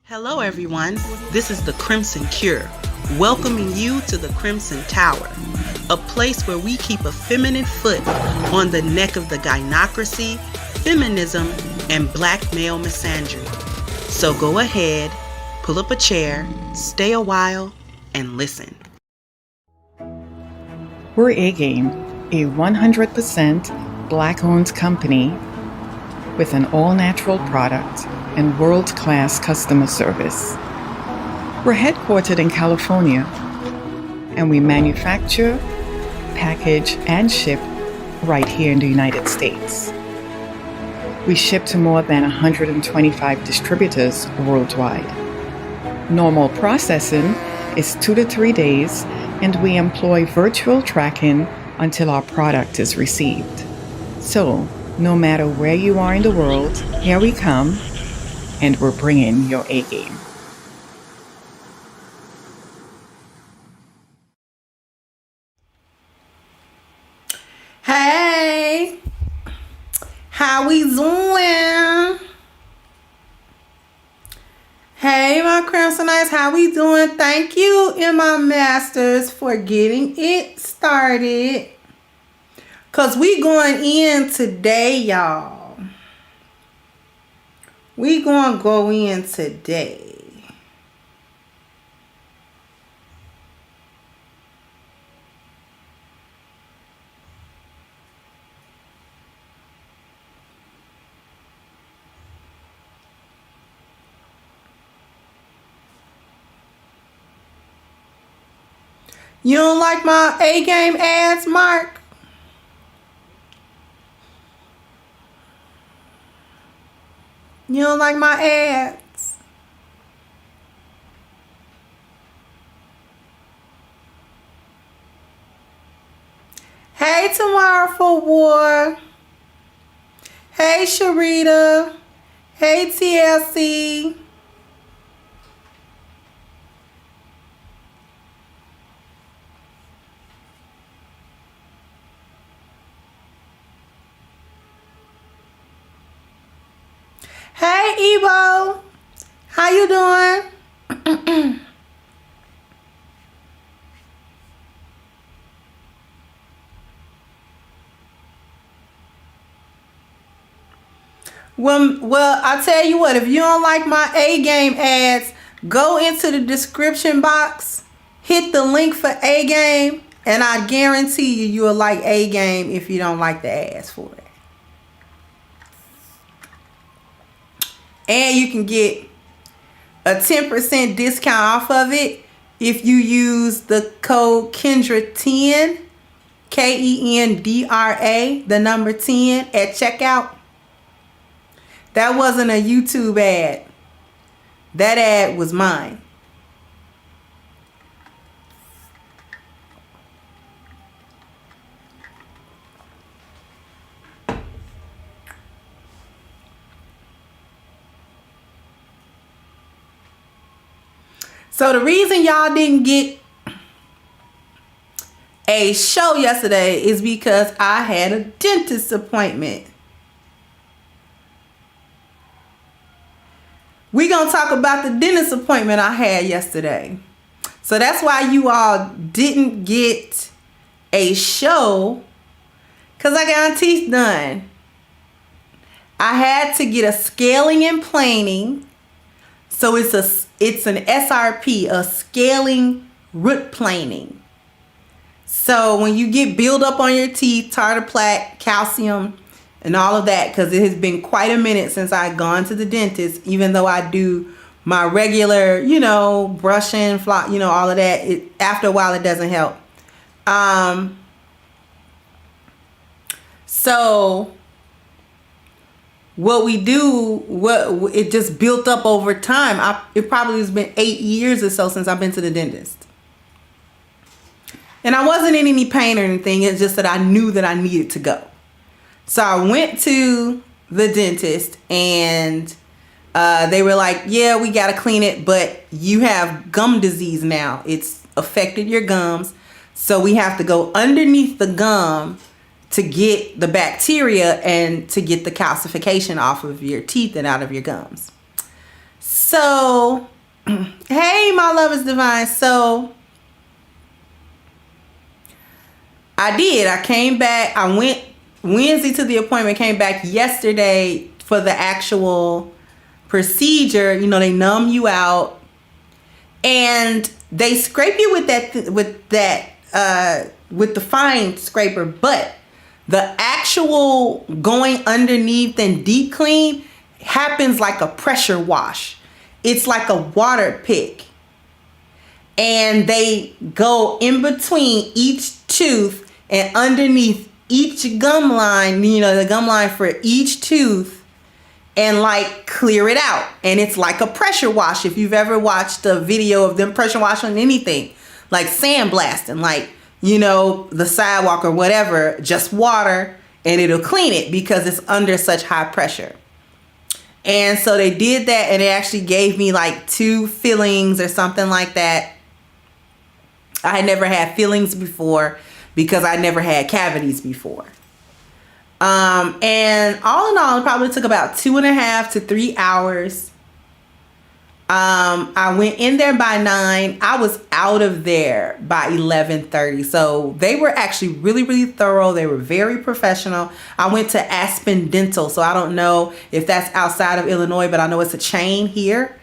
Hello, everyone. This is the Crimson Cure, welcoming you to the Crimson Tower, a place where we keep a feminine foot on the neck of the gynocracy, feminism, and black male misandry. So go ahead, pull up a chair, stay a while, and listen. We're A-Game, a 100% Black-owned company with an all-natural product and world-class customer service. We're headquartered in California, and we manufacture, package, and ship right here in the United States. We ship to more than 125 distributors worldwide. Normal processing is 2 to 3 days, and we employ virtual tracking until our product is received. So, no matter where you are in the world, here we come, and we're bringing your A-game. Hey, how we doing? Hey, my Crimsonites, how we doing? Thank you, my masters, for getting it started. Cause we going in today, y'all. We gonna go in today. You don't like my A-game ads, Mark? You don't like my ads? Hey, Tomorrow for War. Hey, Sharita. Hey, TLC. Hey, Ebo. How you doing? Well, I tell you what, if you don't like my A-game ads, go into the description box, hit the link for A-game, and I guarantee you will like A-game if you don't like the ads for it. And you can get a 10% discount off of it if you use the code Kendra10, Kendra, the number 10 at checkout. That wasn't a YouTube ad. That ad was mine. So the reason y'all didn't get a show yesterday is because I had a dentist appointment. We're going to talk about the dentist appointment I had yesterday. So that's why you all didn't get a show, because I got my teeth done. I had to get a scaling and planing. So it's an SRP, a scaling root planing. So when you get buildup on your teeth, tartar plaque, calcium, and all of that, because it has been quite a minute since I've gone to the dentist, even though I do my regular, brushing, all of that. After a while, it doesn't help. So what we do, it just built up over time. It probably has been 8 years or so since I've been to the dentist. And I wasn't in any pain or anything. It's just that I knew that I needed to go. So I went to the dentist, and they were like, yeah, we got to clean it, but you have gum disease now. It's affected your gums. So we have to go underneath the gum to get the bacteria and to get the calcification off of your teeth and out of your gums. So, hey, my love is divine. So, I came back. I went Wednesday to the appointment, came back yesterday for the actual procedure. You know, they numb you out and they scrape you with the fine scraper, but the actual going underneath and deep clean happens like a pressure wash. It's like a water pick. And they go in between each tooth and underneath each gum line, you know, the gum line for each tooth, and like clear it out. And it's like a pressure wash. If you've ever watched a video of them pressure washing anything, like sandblasting, like, you know, the sidewalk or whatever, just water and it'll clean it because it's under such high pressure. And so they did that, and it actually gave me like 2 fillings or something like that. I had never had fillings before because I never had cavities before. And all in all, it probably took about 2.5 to 3 hours. I went in there by 9. I was out of there by 11:30. So they were actually really, really thorough. They were very professional. I went to Aspen Dental. So I don't know if that's outside of Illinois, but I know it's a chain here.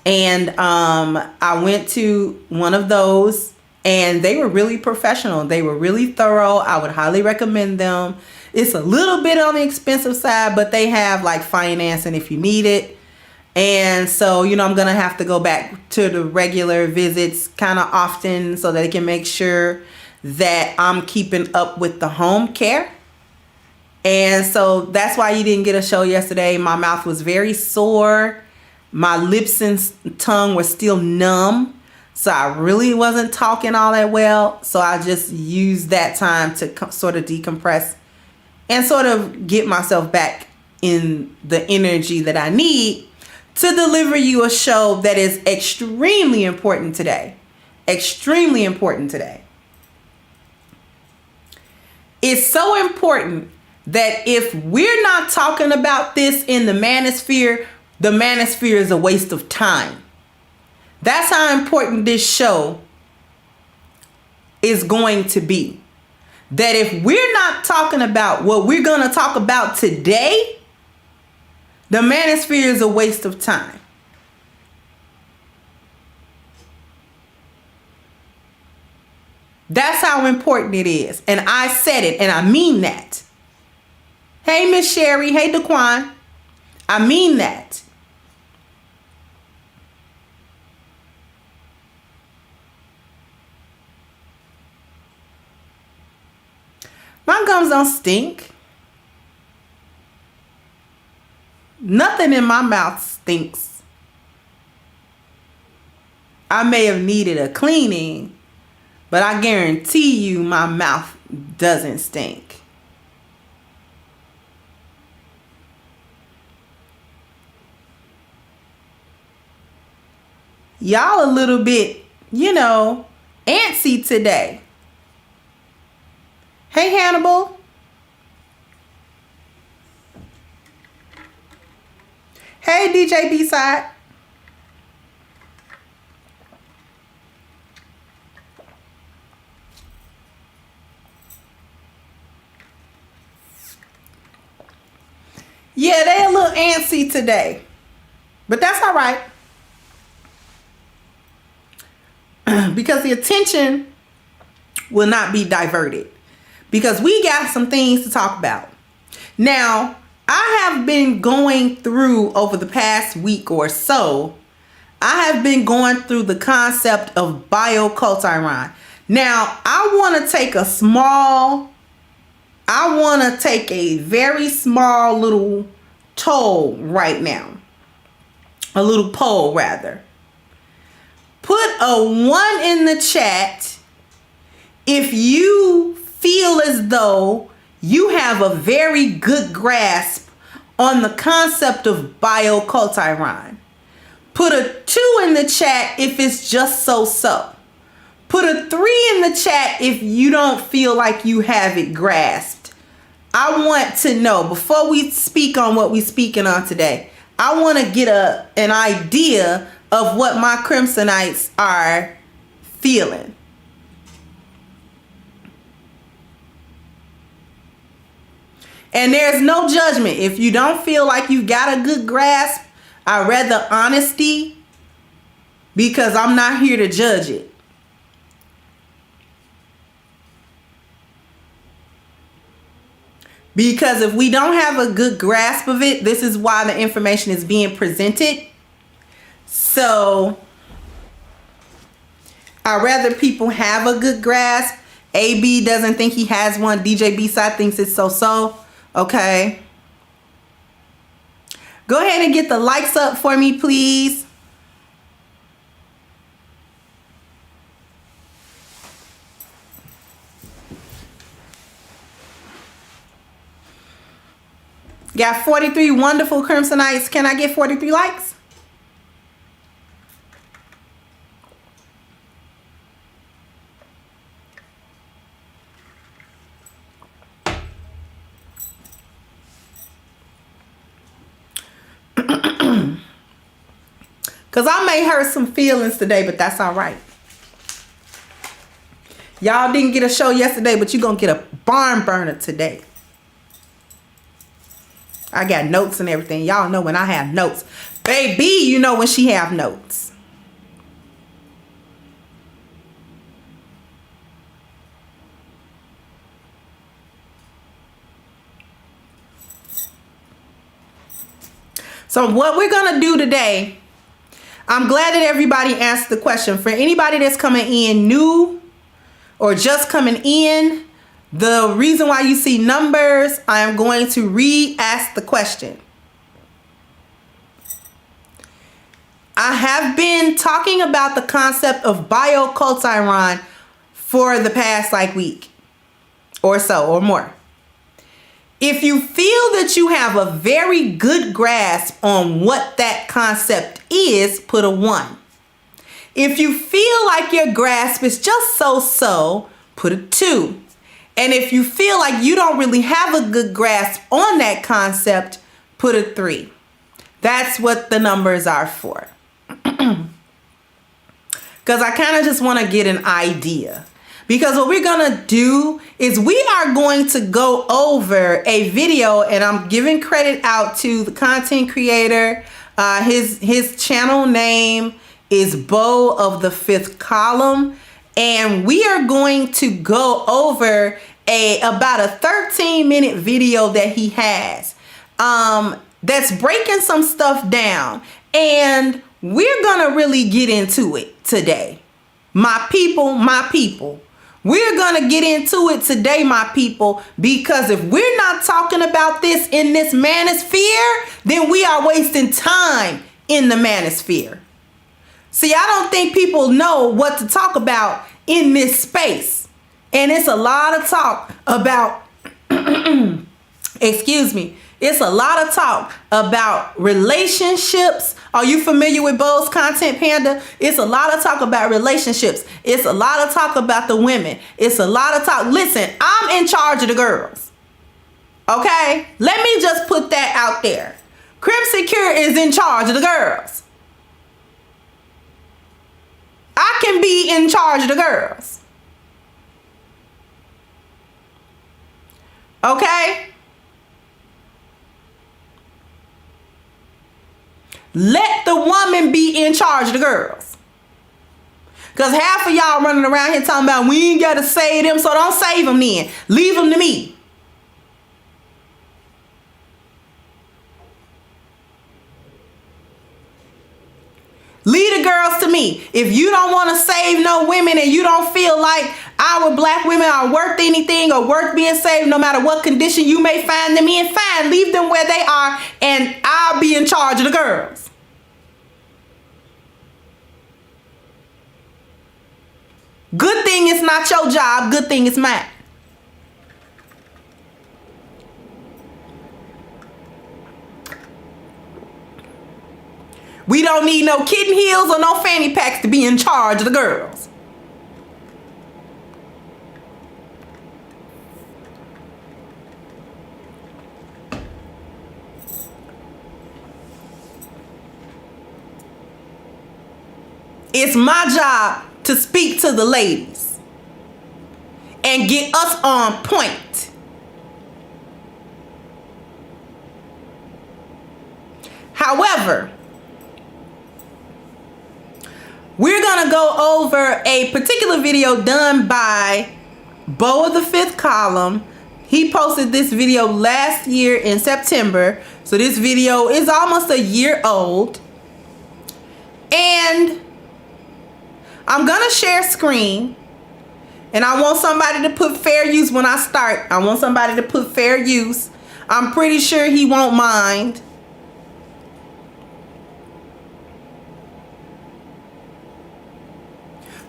And I went to one of those, and they were really professional. They were really thorough. I would highly recommend them. It's a little bit on the expensive side, but they have like financing if you need it. And so, you know, I'm going to have to go back to the regular visits kind of often so that they can make sure that I'm keeping up with the home care. And so that's why you didn't get a show yesterday. My mouth was very sore. My lips and tongue were still numb. So I really wasn't talking all that well. So I just used that time to sort of decompress and sort of get myself back in the energy that I need to deliver you a show that is extremely important today. Extremely important today. It's so important that if we're not talking about this in the manosphere is a waste of time. That's how important this show is going to be. That if we're not talking about what we're going to talk about today, the manosphere is a waste of time. That's how important it is. And I said it, and I mean that. Hey, Miss Sherry. Hey, Daquan. I mean that. My gums don't stink. Nothing in my mouth stinks. I may have needed a cleaning, but I guarantee you my mouth doesn't stink. Y'all a little bit, you know, antsy today. Hey, Hannibal. Hey, DJ B-Side. Yeah, they a little antsy today, but that's all right. Because the attention will not be diverted. Because we got some things to talk about. Now, I have been going through over the past week or so, I have been going through the concept of bioculturing. Now, I want to take a very small little toll right now. A little poll, rather. Put a 1 in the chat if you feel as though you have a very good grasp on the concept of bioculturing. Put a 2 in the chat if it's just so-so. Put a 3 in the chat if you don't feel like you have it grasped. I want to know, before we speak on what we're speaking on today, I want to get an idea of what my Crimsonites are feeling. And there's no judgment. If you don't feel like you got a good grasp, I rather honesty, because I'm not here to judge it. Because if we don't have a good grasp of it, this is why the information is being presented. So I'd rather people have a good grasp. AB doesn't think he has one. DJ B-Side thinks it's so. Okay. Go ahead and get the likes up for me, please. Got 43 wonderful Crimsonites. Can I get 43 likes? Because I may hurt some feelings today, but that's all right. Y'all didn't get a show yesterday, but you're going to get a barn burner today. I got notes and everything. Y'all know when I have notes. Baby, you know when she have notes. So what we're going to do today, I'm glad that everybody asked the question. For anybody that's coming in new or just coming in, the reason why you see numbers, I am going to re-ask the question. I have been talking about the concept of bioculturon for the past week or so or more. If you feel that you have a very good grasp on what that concept is, put a 1. If you feel like your grasp is just so, put a 2. And if you feel like you don't really have a good grasp on that concept, put a 3. That's what the numbers are for. Because I kind of just want to get an idea. Because what we're going to do is we are going to go over a video, and I'm giving credit out to the content creator. His channel name is Beau of the Fifth Column. And we are going to go over about a 13-minute video that he has that's breaking some stuff down. And we're going to really get into it today. My people. We're going to get into it today, my people, because if we're not talking about this in this manosphere, then we are wasting time in the manosphere. See, I don't think people know what to talk about in this space. And it's a lot of talk about, excuse me, it's a lot of talk about relationships. Are you familiar with Beau's content, Panda? It's a lot of talk about relationships. It's a lot of talk about the women. It's a lot of talk. Listen, I'm in charge of the girls. Okay? Let me just put that out there. Crimson Cure is in charge of the girls. I can be in charge of the girls. Okay? Let the woman be in charge of the girls. Because half of y'all running around here talking about we ain't got to save them, so don't save them then. Leave them to me. Leave the girls to me. If you don't want to save no women and you don't feel like our black women are worth anything or worth being saved, no matter what condition you may find them in, fine. Leave them where they are and I'll be in charge of the girls. Good thing it's not your job. Good thing it's mine. We don't need no kitten heels or no fanny packs to be in charge of the girls. It's my job to speak to the ladies and get us on point. However, we're going to go over a particular video done by Bo of the Fifth Column. He posted this video last year in September. So this video is almost a year old. And I'm going to share screen. And I want somebody to put fair use when I start. I want somebody to put fair use. I'm pretty sure he won't mind.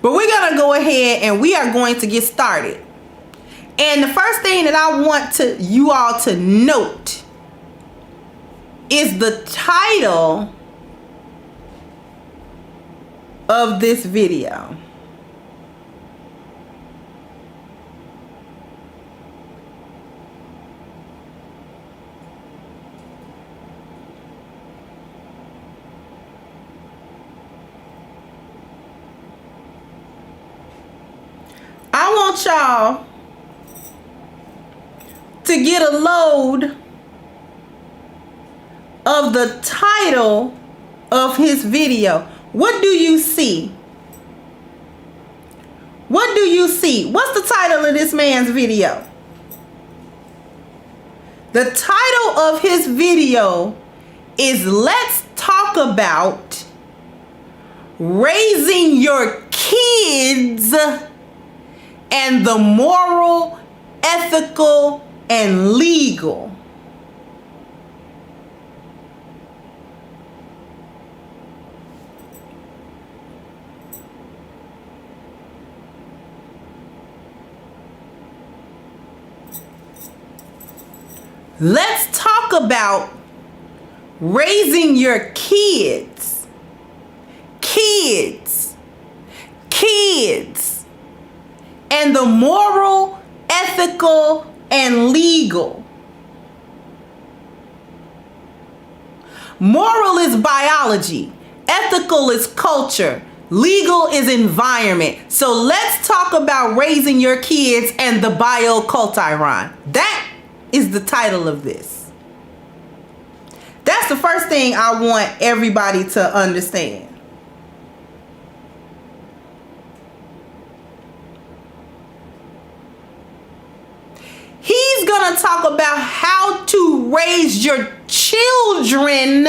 But we're going to go ahead and we are going to get started. And the first thing that I want you all to note is the title of this video. I want y'all to get a load of the title of his video. What do you see? What do you see? What's the title of this man's video? The title of his video is Let's Talk About Raising Your Kids and the Moral, Ethical, and Legal. Let's talk about raising your kids. Kids. And the moral, ethical, and legal. Moral is biology. Ethical is culture. Legal is environment. So let's talk about raising your kids and the bioculturon. That is the title of this. That's the first thing I want everybody to understand. He's going to talk about how to raise your children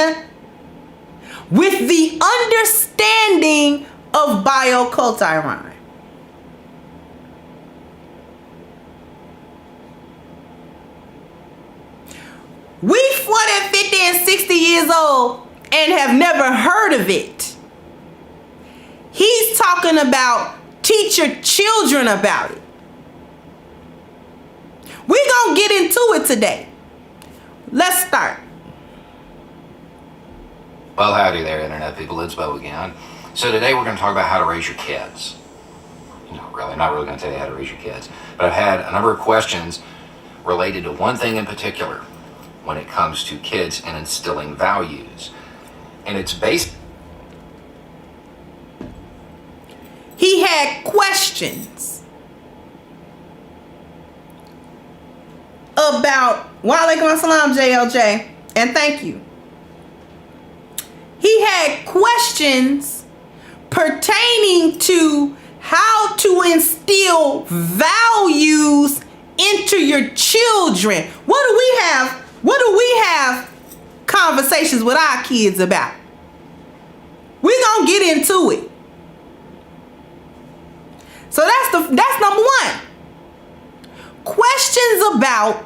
with the understanding of bioculturon. We 40, 50, and 60 years old and have never heard of it. He's talking about teach your children about it. We're going to get into it today. Let's start. Well, howdy there, Internet people. It's Bo again. So today we're going to talk about how to raise your kids. Really, not really going to tell you how to raise your kids. But I've had a number of questions related to one thing in particular when it comes to kids and instilling values. And it's based... He had questions about, Walaikum Assalam, JLJ, and thank you. He had questions pertaining to how to instill values into your children. What do we have conversations with our kids about? We're gonna get into it. So that's number one. Questions about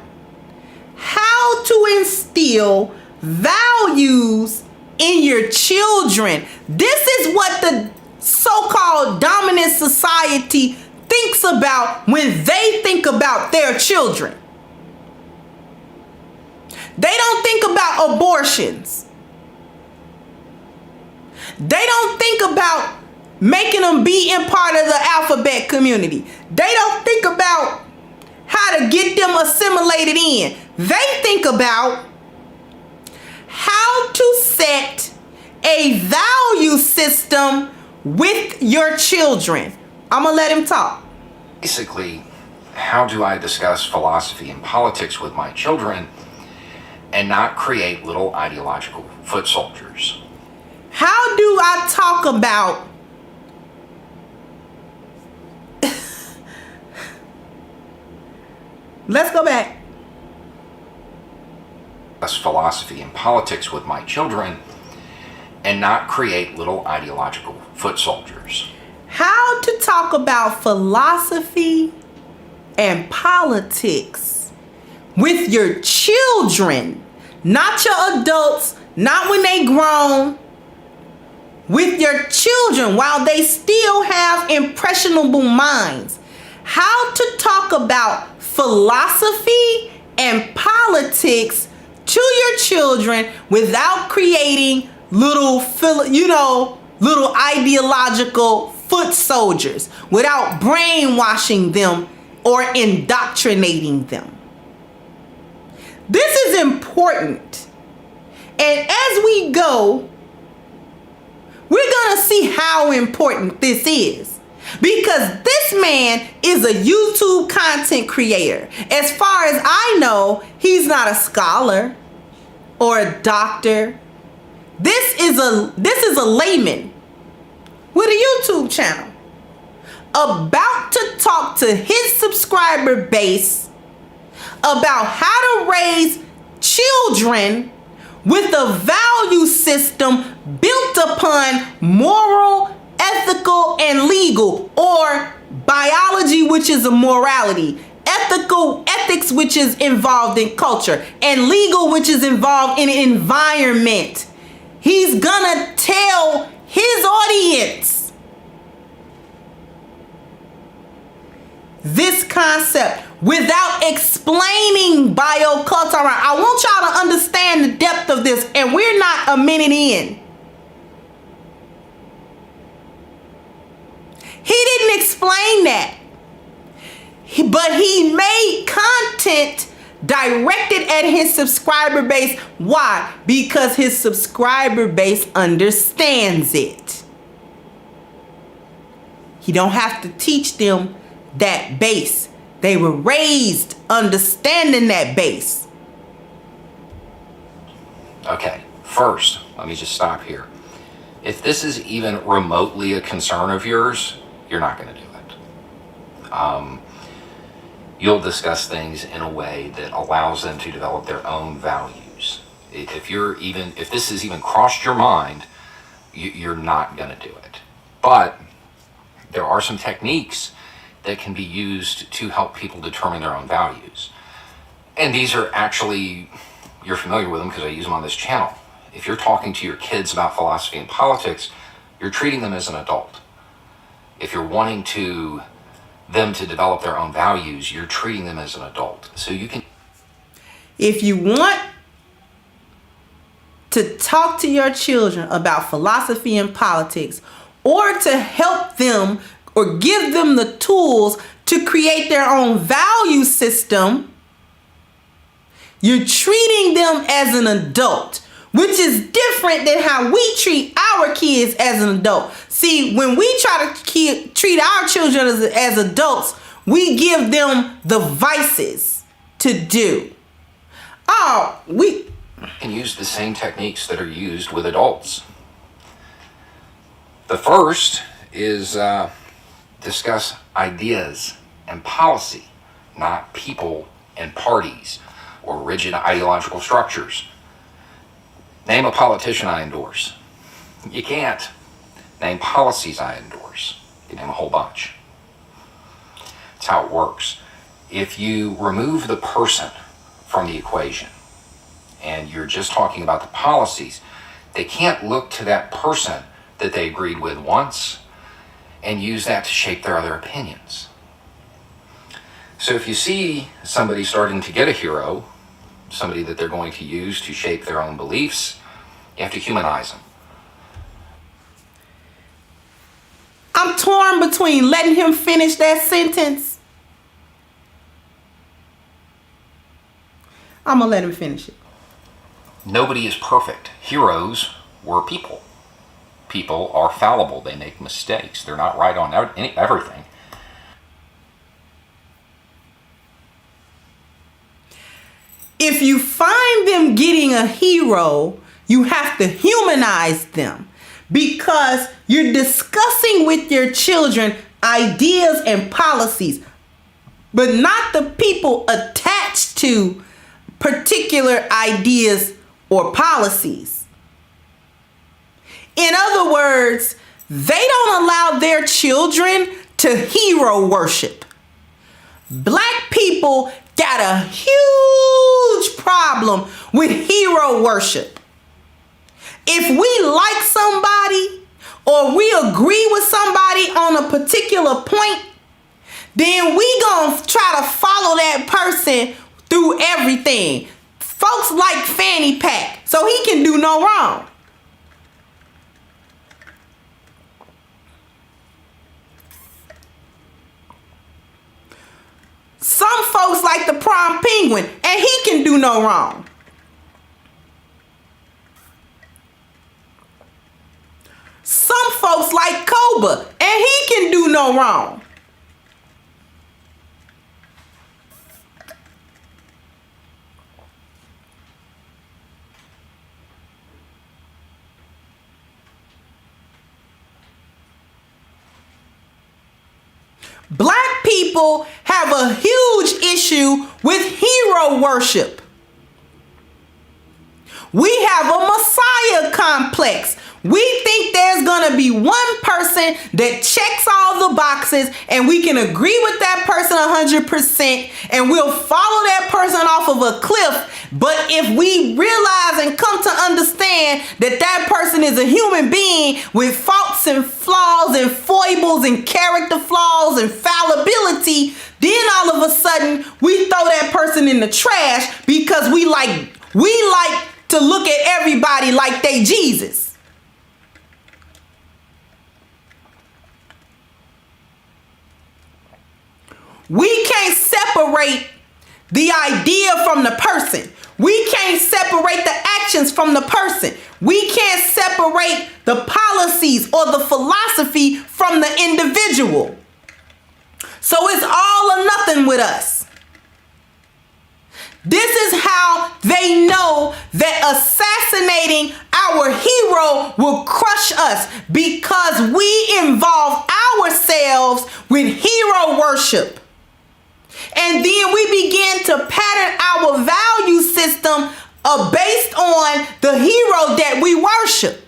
how to instill values in your children. This is what the so-called dominant society thinks about when they think about their children. They don't think about abortions. They don't think about making them be in part of the alphabet community. They don't think about how to get them assimilated in. They think about how to set a value system with your children. I'm going to let him talk. Basically, how do I discuss philosophy and politics with my children and not create little ideological foot soldiers? How do I talk about let's go back. Discuss philosophy and politics with my children and not create little ideological foot soldiers. How to talk about philosophy and politics with your children, not your adults, not when they grown, with your children while they still have impressionable minds. How to talk about philosophy and politics to your children without creating little ideological foot soldiers, without brainwashing them or indoctrinating them. This is important. And as we go, we're going to see how important this is. Because this man is a YouTube content creator. As far as I know, he's not a scholar or a doctor. This is a layman with a YouTube channel about to talk to his subscriber base about how to raise children with a value system built upon moral, ethical, and legal, or biology, which is a morality, ethics, which is involved in culture, and legal, which is involved in environment. He's gonna tell his audience this concept without explaining bioculture. I want y'all to understand the depth of this, and we're not a minute in. He didn't explain that. But he made content directed at his subscriber base. Why? Because his subscriber base understands it. He don't have to teach them that base. They were raised understanding that base. Okay, first, let me just stop here. If this is even remotely a concern of yours, you're not going to do it. You'll discuss things in a way that allows them to develop their own values. If this has even crossed your mind, you're not going to do it. But there are some techniques that can be used to help people determine their own values. And these are actually, you're familiar with them because I use them on this channel. If you're talking to your kids about philosophy and politics, you're treating them as an adult. If you're wanting them to develop their own values, you're treating them as an adult. So you can... If you want to talk to your children about philosophy and politics, or to help them or give them the tools to create their own value system, you're treating them as an adult, which is different than how we treat our kids as an adult. See, when we try to treat our children as adults, we give them the vices to do. We can use the same techniques that are used with adults. The first is discuss ideas and policy, not people and parties or rigid ideological structures. Name a politician I endorse. You can't. Name policies I endorse. You name a whole bunch. That's how it works. If you remove the person from the equation and you're just talking about the policies, they can't look to that person that they agreed with once and use that to shape their other opinions. So if you see somebody starting to get a hero, somebody that they're going to use to shape their own beliefs, you have to humanize them. I'm torn between letting him finish that sentence. I'm going to let him finish it. Nobody is perfect. Heroes were people. people are fallible. They make mistakes. They're not right on everything. If you find them getting a hero, you have to humanize them, because you're discussing with your children ideas and policies, but not the people attached to particular ideas or policies. In other words, they don't allow their children to hero worship. Black people got a huge problem with hero worship. If we like somebody or we agree with somebody on a particular point, then we gonna try to follow that person through everything. Folks like fanny pack, so he can do no wrong. Some folks like the prom penguin, and he can do no wrong. Some folks like Cobra, and he can do no wrong. Black people have a huge issue with hero worship. We have a Messiah complex. We think there's going to be one person that checks all the boxes and we can agree with that person 100% and we'll follow that person off of a cliff. But if we realize and come to understand that that person is a human being with faults and flaws and foibles and character flaws and fallibility, then all of a sudden we throw that person in the trash because we like to look at everybody like they Jesus. We can't separate the idea from the person. We can't separate the actions from the person. We can't separate the policies or the philosophy from the individual. So it's all or nothing with us. This is how they know that assassinating our hero will crush us, because we involve ourselves with hero worship. And then we begin to pattern our value system based on the hero that we worship.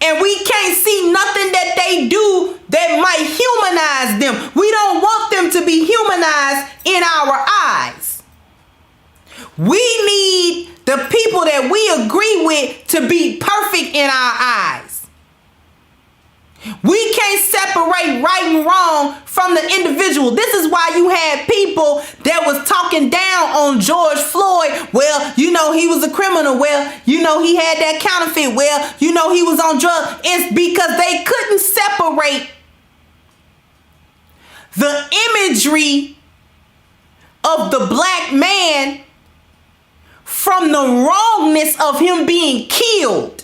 And we can't see nothing that they do that might humanize them. We don't want them to be humanized in our eyes. We need the people that we agree with to be perfect in our eyes. We can't separate right and wrong from the individual. This is why you had people that was talking down on George Floyd. Well, you know, he was a criminal. Well, you know, he had that counterfeit. Well, you know, he was on drugs. It's because they couldn't separate the imagery of the black man from the wrongness of him being killed.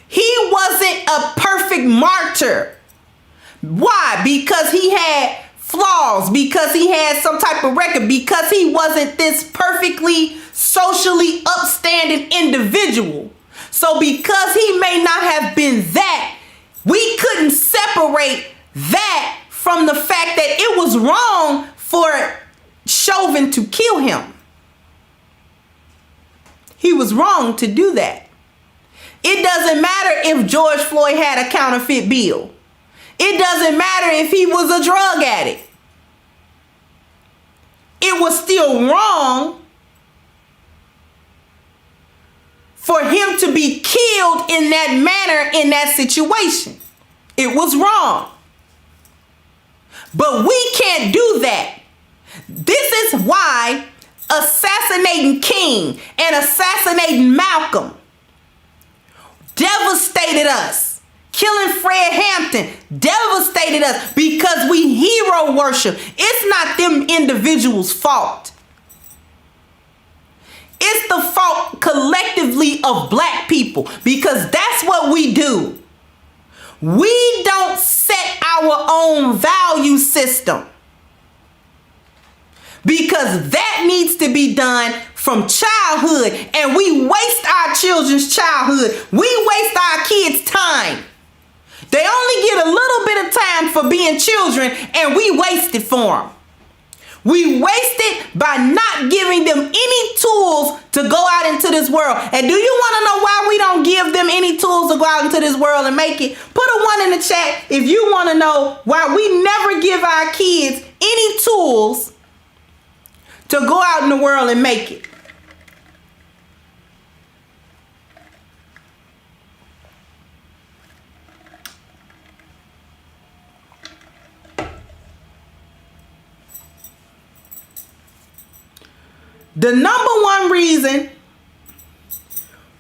He wasn't a perfect martyr. Why? Because he had flaws, because he had some type of record, because he wasn't this perfectly socially upstanding individual. So because he may not have been that, we couldn't separate that from the fact that it was wrong for Chauvin to kill him. He was wrong to do that. It doesn't matter if George Floyd had a counterfeit bill. It doesn't matter if he was a drug addict. It was still wrong for him to be killed in that manner, in that situation. It was wrong. But we can't do that. This is why assassinating King and assassinating Malcolm devastated us killing Fred Hampton devastated us because we hero worship. It's not them individuals' fault. It's the fault collectively of black people, because that's what we do. We don't set our own value system, because that needs to be done from childhood, and we waste our children's childhood. We waste our kids' time. They only get a little bit of time for being children, and we waste it for them. We waste it by not giving them any tools to go out into this world. And do you want to know why we don't give them any tools to go out into this world and make it? Put a 1 in the chat if you want to know why we never give our kids any tools to go out in the world and make it. The number one reason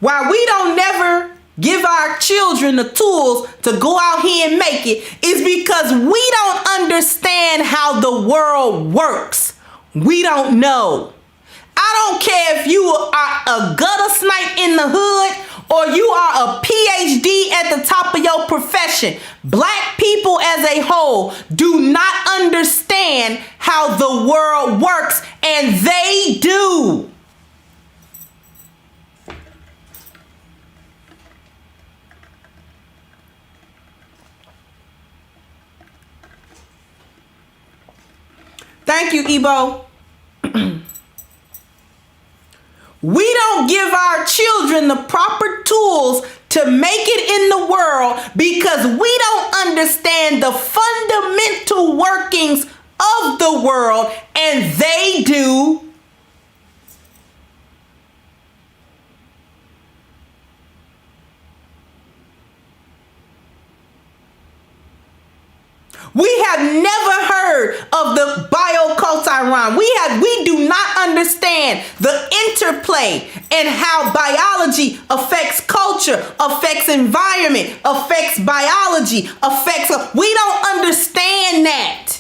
why we don't never give our children the tools to go out here and make it is because we don't understand how the world works. We don't know. I don't care if you are a gutter snipe in the hood or you are a PhD at the top of your profession. Black people as a whole do not understand how the world works, and they do. Thank you, Ebo. We don't give our children the proper tools to make it in the world because we don't understand the fundamental workings of the world, and they do. We have never heard of the bioculturon. We do not understand the interplay and how biology affects culture, affects environment, affects biology, we don't understand that.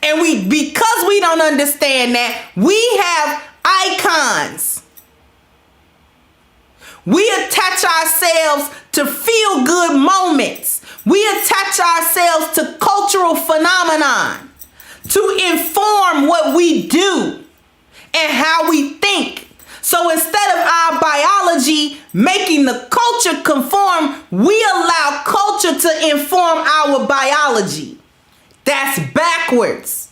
And because we don't understand that, we have icons. We attach ourselves to feel-good moments. We attach ourselves to cultural phenomenon to inform what we do and how we think. So instead of our biology making the culture conform, we allow culture to inform our biology. That's backwards.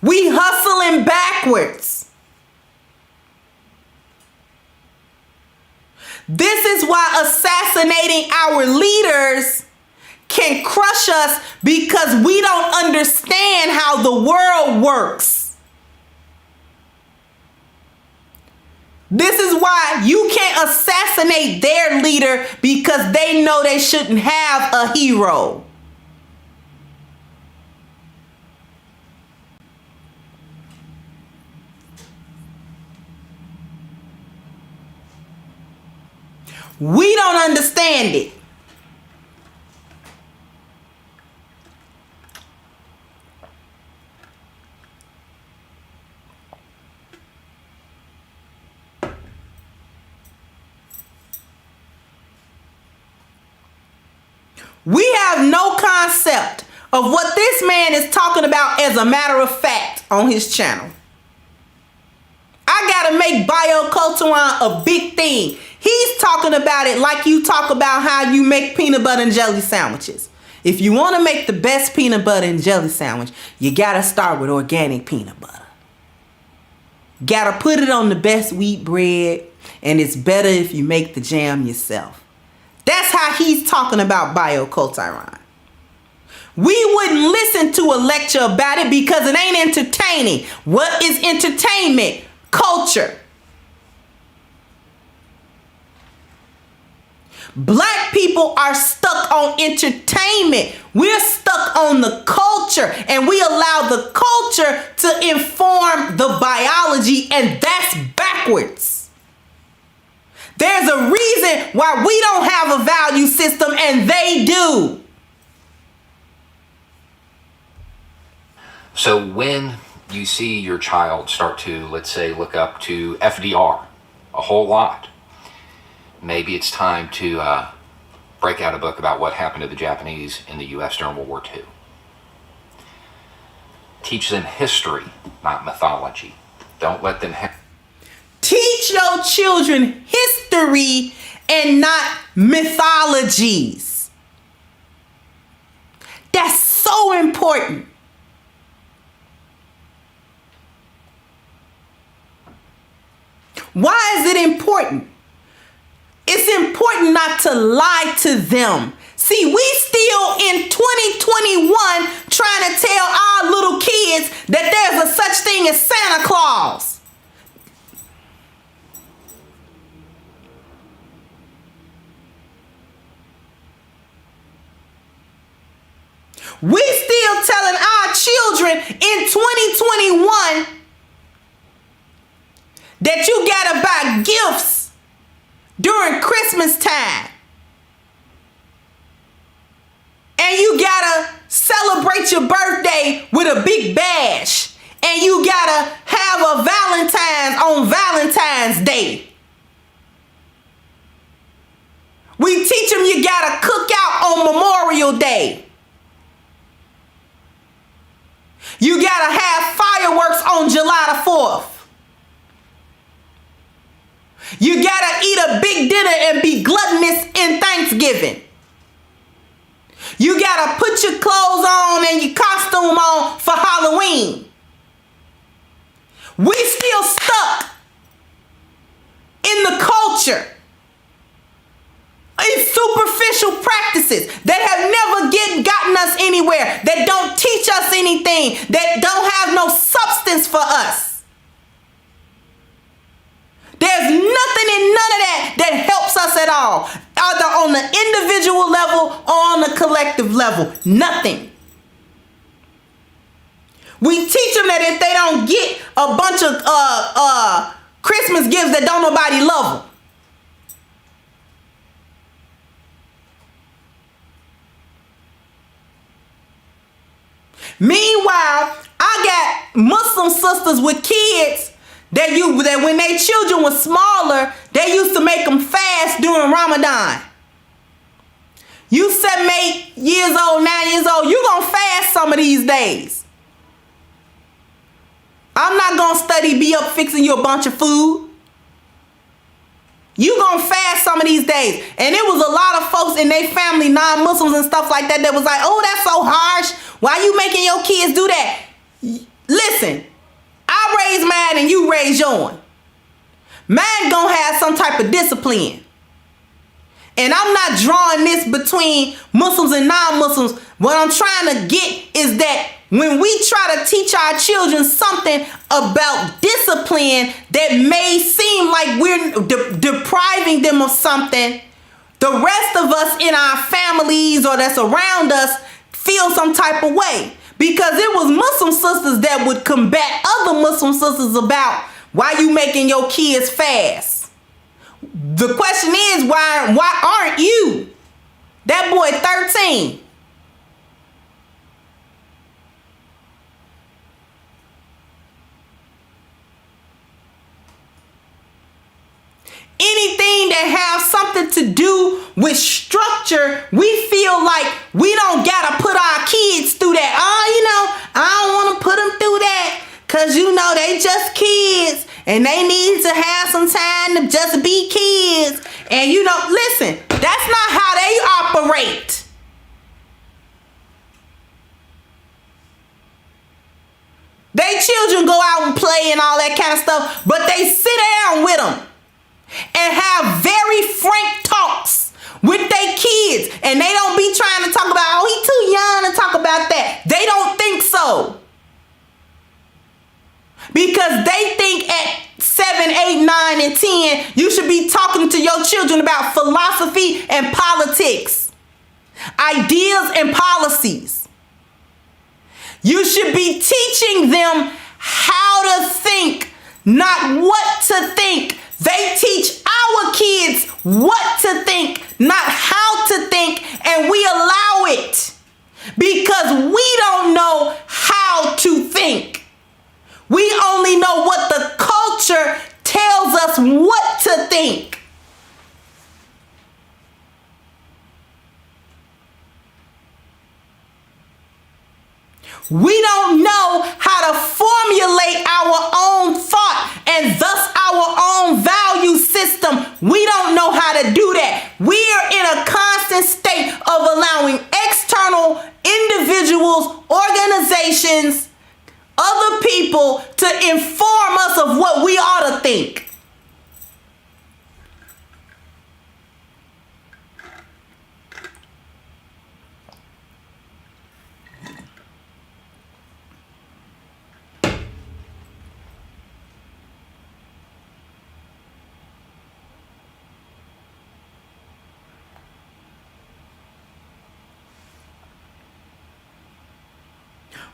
We hustling backwards. This is why assassinating our leaders can crush us, because we don't understand how the world works. This is why you can't assassinate their leader, because they know they shouldn't have a hero. We don't understand it. We have no concept of what this man is talking about as a matter of fact on his channel. I gotta make bioculturon a big thing. He's talking about it like you talk about how you make peanut butter and jelly sandwiches. If you want to make the best peanut butter and jelly sandwich, you gotta start with organic peanut butter. Gotta put it on the best wheat bread, and it's better if you make the jam yourself. That's how he's talking about bioculturon. We wouldn't listen to a lecture about it because it ain't entertaining. What is entertainment? Culture. Black people are stuck on entertainment. We're stuck on the culture, and we allow the culture to inform the biology, and that's backwards. There's a reason why we don't have a value system and they do. So when you see your child start to, let's say, look up to FDR a whole lot, maybe it's time to break out a book about what happened to the Japanese in the U.S. during World War II. Teach them history, not mythology. Don't let them Teach your children history and not mythologies. That's so important. Why is it important? It's important not to lie to them. See, we still in 2021 trying to tell our little kids that there's a such thing as Santa Claus. We still telling our children in 2021 that you gotta buy gifts during Christmas time. And you gotta celebrate your birthday with a big bash. And you gotta have a Valentine's on Valentine's Day. We teach them you gotta cook out on Memorial Day. You gotta have fireworks on July the 4th. You gotta eat a big dinner and be gluttonous in Thanksgiving. You gotta put your clothes on and your costume on for Halloween. We still stuck in the culture, in superficial practices that have never gotten us anywhere, that don't teach us anything, that don't have no substance for us. There's nothing in none of that that helps us at all, either on the individual level or on the collective level. Nothing. We teach them that if they don't get a bunch of Christmas gifts, that don't nobody love them. Meanwhile, I got Muslim sisters with kids that when their children were smaller, they used to make them fast during Ramadan. You 7, 8 years old, 9 years old, you gonna fast some of these days. I'm not gonna study, be up fixing you a bunch of food. You gonna fast some of these days. And it was a lot of folks in their family, non-Muslims and stuff like that was like, oh, that's so harsh. Why you making your kids do that? Listen, I raised mine and you raised yours. Mine gonna have some type of discipline. And I'm not drawing this between Muslims and non-Muslims. What I'm trying to get is that when we try to teach our children something about discipline that may seem like we're depriving them of something, the rest of us in our families or that's around us feel some type of way. Because it was Muslim sisters that would combat other Muslim sisters about why you making your kids fast. The question is, why aren't you? That boy 13. Anything that has something to do with structure, we feel like we don't gotta put our kids through that. I don't want to put them through that because they just kids and they need to have some time to just be kids. And listen, that's not how they operate. They children go out and play and all that kind of stuff, but they sit down with them and have very frank talks with their kids. And they don't be trying to talk about, oh, he too young to talk about that. They don't think so. Because they think at 7, 8, 9 9, and 10, you should be talking to your children about philosophy and politics, ideas and policies. You should be teaching them how to think, not what to think. They teach our kids what to think, not how to think, and we allow it because we don't know how to think. We only know what the culture tells us what to think. We don't know how to formulate our own thought and thus our own value system. We don't know how to do that. We are in a constant state of allowing external individuals, organizations, other people to inform us of what we ought to think.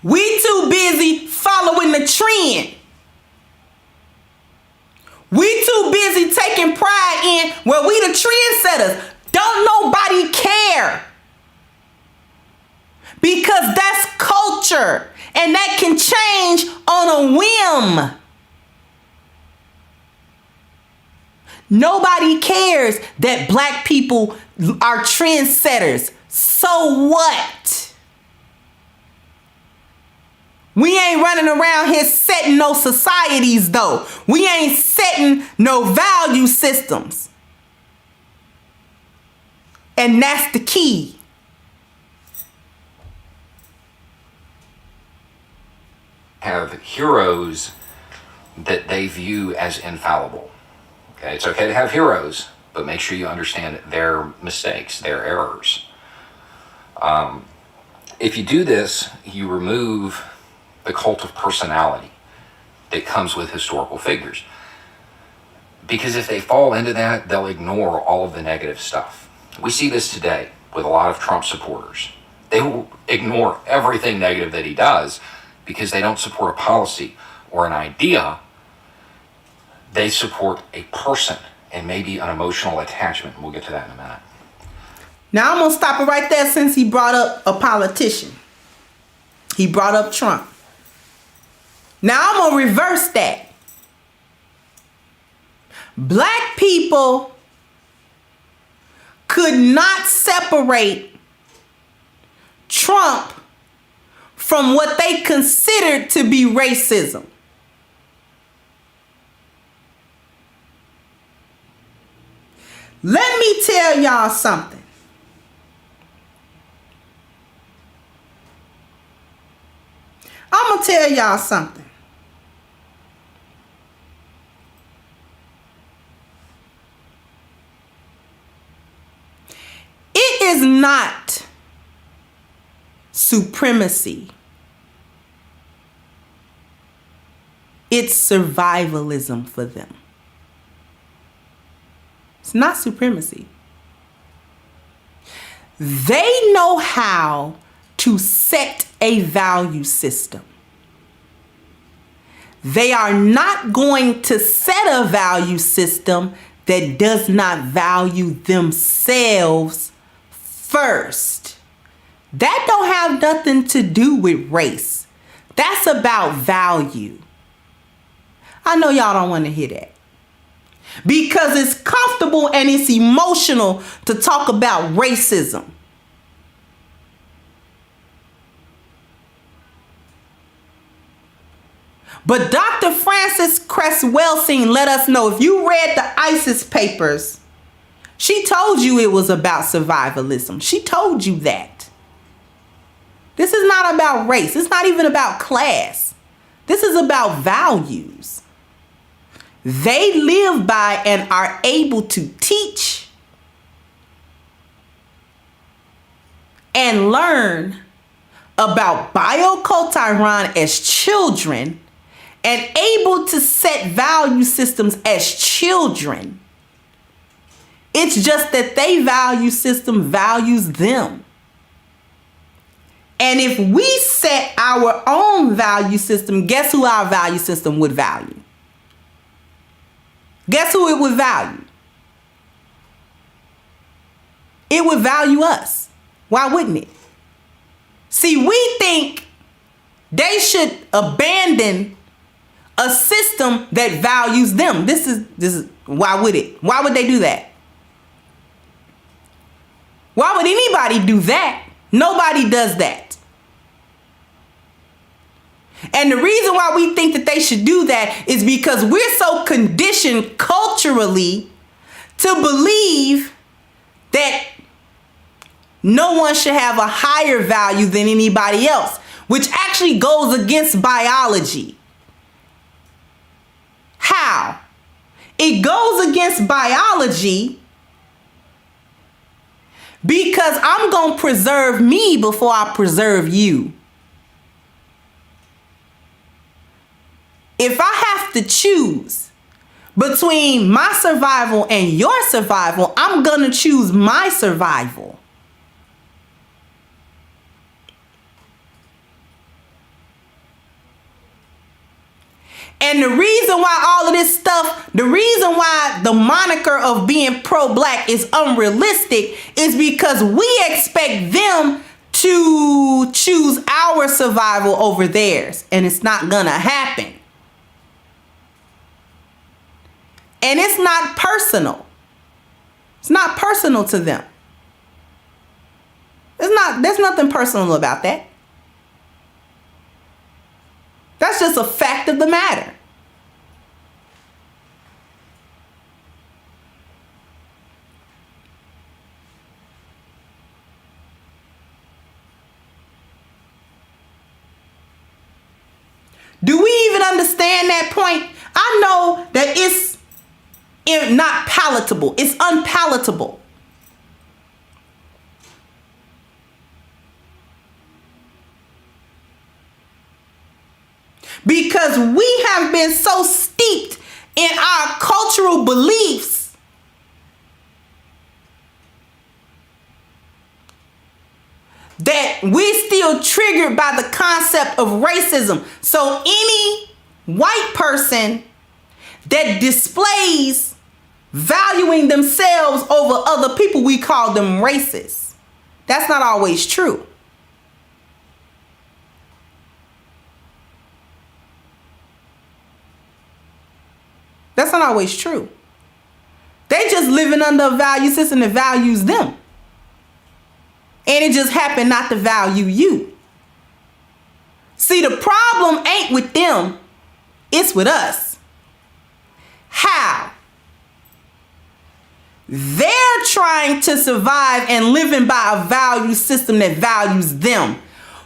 We too busy following the trend. We too busy taking pride in, well, we the trendsetters. Don't nobody care. Because that's culture. And that can change on a whim. Nobody cares that black people are trendsetters. So what? We ain't running around here setting no societies though. We ain't setting no value systems. And that's the key. Have heroes that they view as infallible. Okay, it's okay to have heroes, but make sure you understand their mistakes, their errors. If you do this, you remove the cult of personality that comes with historical figures. Because if they fall into that, they'll ignore all of the negative stuff. We see this today with a lot of Trump supporters. They will ignore everything negative that he does because they don't support a policy or an idea. They support a person and maybe an emotional attachment. We'll get to that in a minute. Now I'm going to stop it right there since he brought up a politician. He brought up Trump. Now I'm going to reverse that. Black people could not separate Trump from what they considered to be racism. Let me tell y'all something. I'm going to tell y'all something. It is not supremacy. It's survivalism for them. It's not supremacy. They know how to set a value system. They are not going to set a value system that does not value themselves first. That don't have nothing to do with race. That's about value. I know y'all don't want to hear that. Because it's comfortable and it's emotional to talk about racism. But Dr. Frances Cress Welsing let us know, if you read the ISIS papers, she told you it was about survivalism. She told you that. This is not about race. It's not even about class. This is about values. They live by and are able to teach and learn about Bioculturan as children and able to set value systems as children. It's just that they value system values them. And if we set our own value system, guess who our value system would value? Guess who it would value? It would value us. Why wouldn't it? See, we think they should abandon a system that values them. This is why would it? Why would they do that? Why would anybody do that? Nobody does that. And the reason why we think that they should do that is because we're so conditioned culturally to believe that no one should have a higher value than anybody else, which actually goes against biology. How? It goes against biology because I'm going to preserve me before I preserve you. If I have to choose between my survival and your survival, I'm going to choose my survival. And the reason why all of this stuff, the reason why the moniker of being pro-black is unrealistic is because we expect them to choose our survival over theirs. And it's not gonna happen. And it's not personal. It's not personal to them. There's nothing personal about that. That's just a fact of the matter. Do we even understand that point? I know that it's not palatable. It's unpalatable. Because we have been so steeped in our cultural beliefs that we're still triggered by the concept of racism. So any white person that displays valuing themselves over other people, we call them racist. That's not always true. That's not always true. They just living under a value system that values them. And it just happened not to value you. See, the problem ain't with them. It's with us. How? They're trying to survive and living by a value system that values them.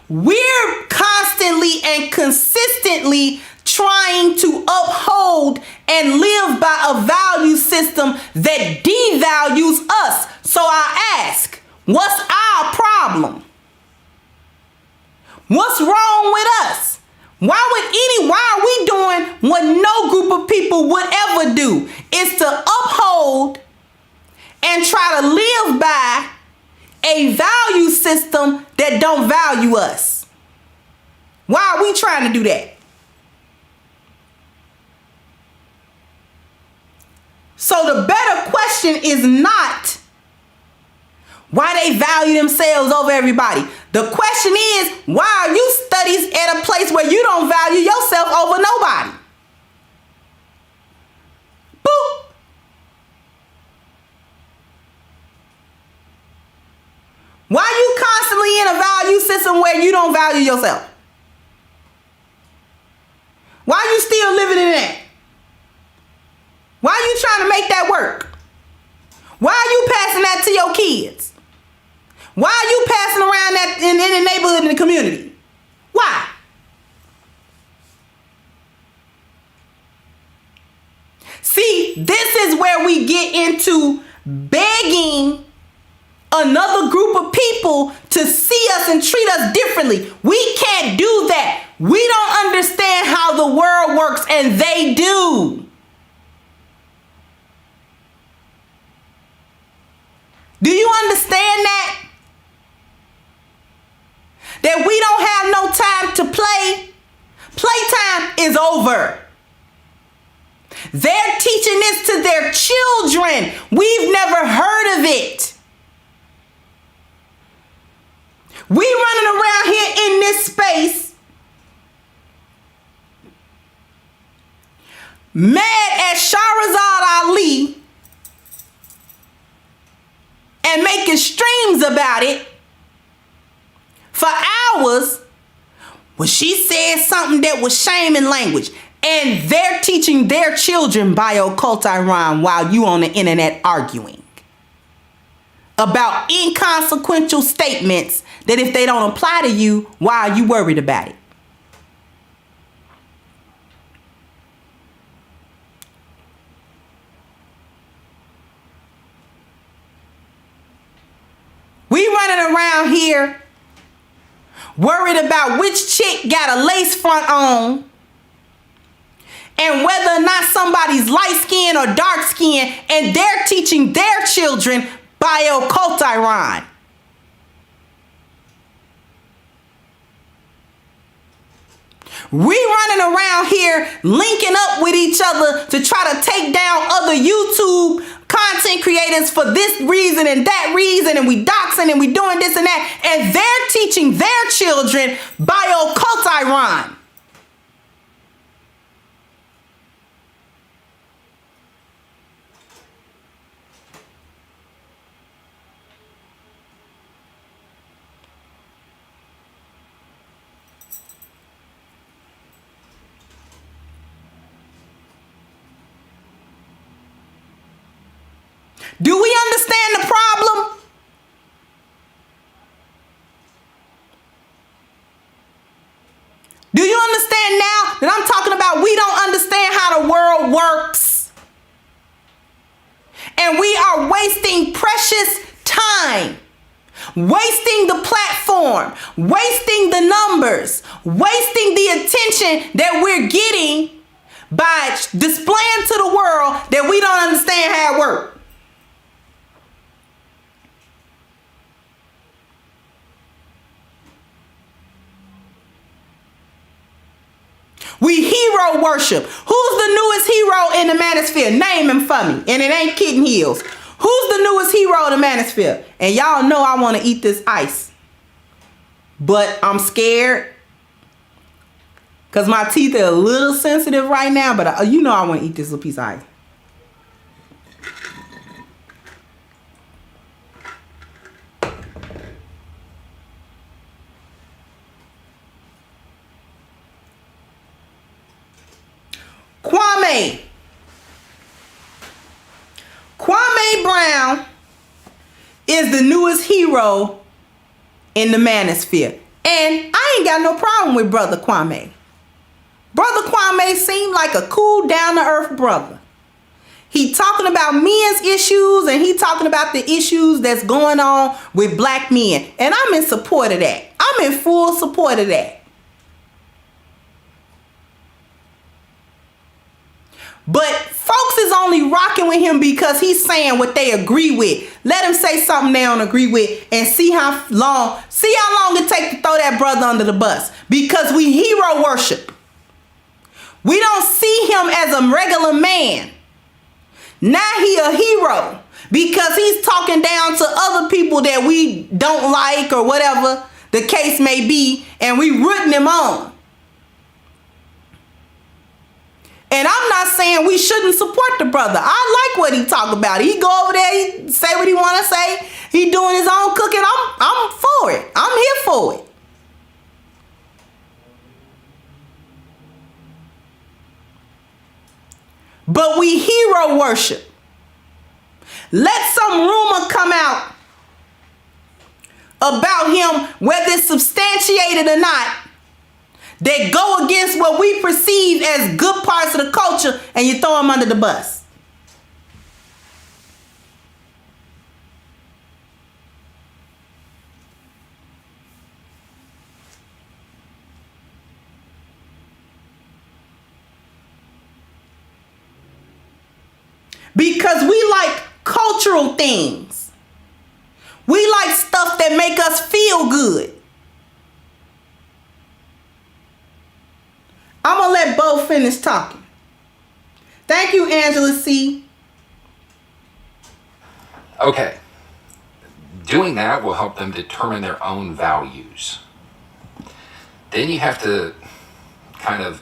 We're constantly and consistently trying to uphold and live by a value system that devalues us. So I ask, what's our problem? What's wrong with us? Why are we doing what no group of people would ever do? Is to uphold and try to live by a value system that don't value us. Why are we trying to do that? So the better question is not why they value themselves over everybody. The question is, why are you studies at a place where you don't value yourself over nobody? Boop. Why are you constantly in a value system where you don't value yourself? Why are you still living in that? Why are you trying to make that work? Why are you passing that to your kids? Why are you passing around that in the neighborhood and the community? Why? See, this is where we get into begging another group of people to see us and treat us differently. We can't do that. We don't understand how the world works, and they do. Do you understand that? That we don't have no time to play. Playtime is over. They're teaching this to their children. We've never heard of it. We running around here in this space mad at Shahrazad Ali and making streams about it for hours when she said something that was shaming language. And they're teaching their children bio-cult Iran while you on the internet arguing about inconsequential statements that if they don't apply to you, why are you worried about it? We running around here worried about which chick got a lace front on and whether or not somebody's light skin or dark skin, and they're teaching their children bio-cult Iran. We running around here linking up with each other to try to take down other YouTube content creators for this reason and that reason, and we doxing and we doing this and that, and they're teaching their children bio-cult Iran. Do we understand the problem? Do you understand now that I'm talking about we don't understand how the world works? And we are wasting precious time, wasting the platform, wasting the numbers, wasting the attention that we're getting by displaying to the world that we don't understand how it works. We hero worship. Who's the newest hero in the Manosphere? Name him for me. And it ain't Kitten Heels. Who's the newest hero in the Manosphere? And y'all know I want to eat this ice. But I'm scared. Because my teeth are a little sensitive right now. But you know I want to eat this little piece of ice. Kwame Brown is the newest hero in the Manosphere. And I ain't got no problem with Brother Kwame. Brother Kwame seemed like a cool, down-to-earth brother. He talking about men's issues, and he talking about the issues that's going on with black men. And I'm in support of that. I'm in full support of that. But folks is only rocking with him because he's saying what they agree with. Let him say something they don't agree with and see how long it takes to throw that brother under the bus. Because we hero worship. We don't see him as a regular man. Now he a hero because he's talking down to other people that we don't like or whatever the case may be, and we rooting him on. And I'm not saying we shouldn't support the brother. I like what he talk about. He go over there, he say what he want to say. He doing his own cooking. I'm for it. I'm here for it. But we hero worship. Let some rumor come out about him, whether it's substantiated or not, that go against what we perceive as good parts of the culture, and you throw them under the bus. because we like cultural things. We like stuff that make us feel good. I'm going to let Bo finish talking. Thank you, Angela C. Okay. Doing that will help them determine their own values. Then you have to kind of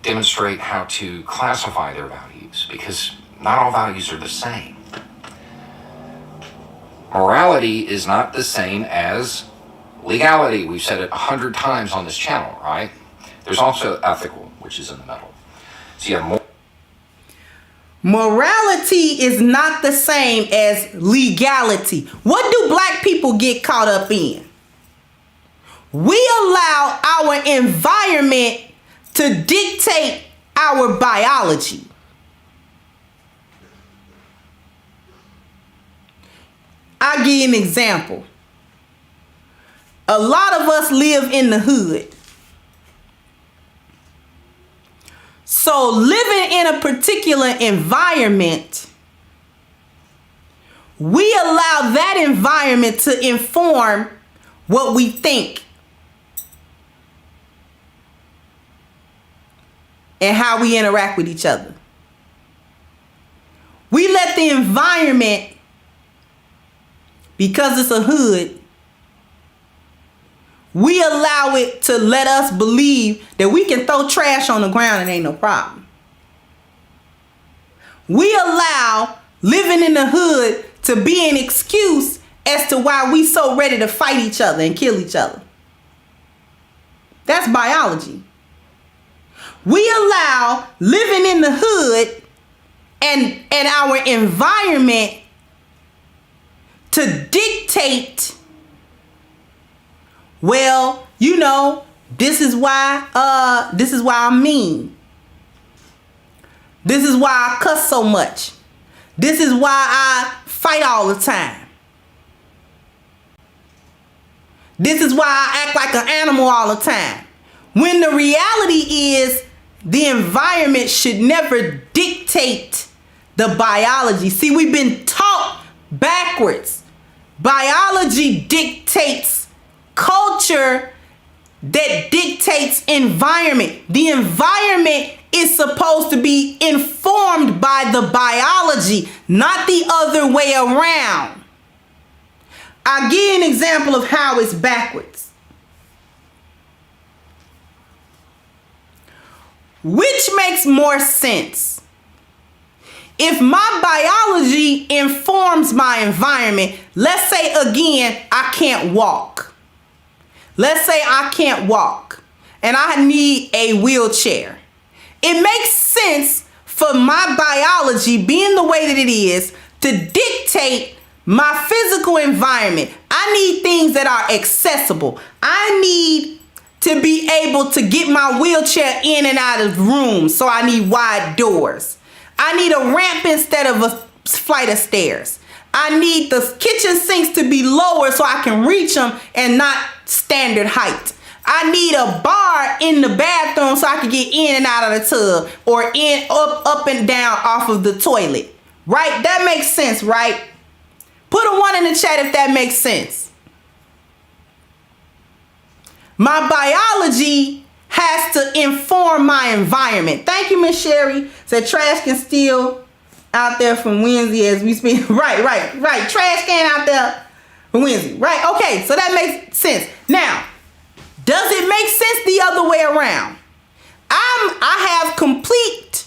demonstrate how to classify their values, because not all values are the same. Morality is not the same as legality. We've said it 100 times on this channel, right? There's also ethical, which is in the middle. So you have morality is not the same as legality. What do black people get caught up in? We allow our environment to dictate our biology. I'll give you an example. A lot of us live in the hood. So living in a particular environment, we allow that environment to inform what we think and how we interact with each other. We let the environment, because it's a hood, we allow it to let us believe that we can throw trash on the ground and ain't no problem. We allow living in the hood to be an excuse as to why we so ready to fight each other and kill each other. That's biology. We allow living in the hood and our environment to dictate, well, you know, this is why I'm mean. This is why I cuss so much. This is why I fight all the time. This is why I act like an animal all the time. When the reality is, the environment should never dictate the biology. See, we've been taught backwards. Biology dictates culture that dictates environment. The environment is supposed to be informed by the biology, not the other way around. I'll give you an example of how it's backwards. Which makes more sense? If my biology informs my environment, let's say again, I can't walk. Let's say I can't walk and I need a wheelchair. It makes sense for my biology, being the way that it is, to dictate my physical environment. I need things that are accessible. I need to be able to get my wheelchair in and out of rooms, so I need wide doors. I need a ramp instead of a flight of stairs. I need the kitchen sinks to be lower so I can reach them and not standard height. I need a bar in the bathroom so I can get in and out of the tub, or in up and down off of the toilet. Right? That makes sense, right? Put a 1 in the chat if that makes sense. My biology has to inform my environment. Thank you, Miss Sherry. Said trash can steal out there from Wednesday as we speak. Right. Trash can out there from Wednesday. Right. Okay. So that makes sense. Now, does it make sense the other way around? I have complete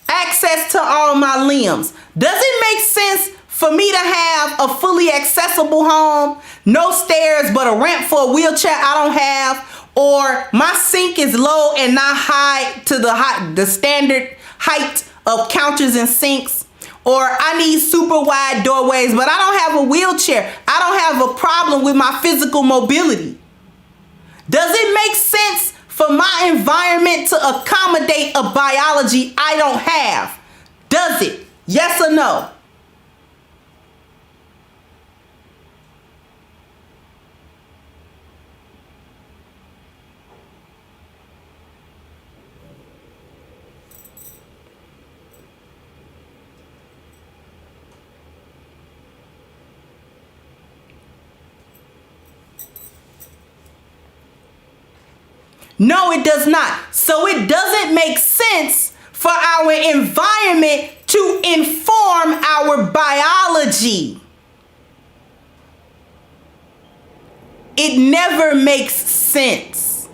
access to all my limbs. Does it make sense for me to have a fully accessible home, no stairs, but a ramp for a wheelchair I don't have, or my sink is low and not high to the standard height of counters and sinks, or I need super wide doorways, but I don't have a wheelchair. I don't have a problem with my physical mobility. Does it make sense for my environment to accommodate a biology I don't have? Does it? Yes or no? No, it does not. So it doesn't make sense for our environment to inform our biology. It never makes sense.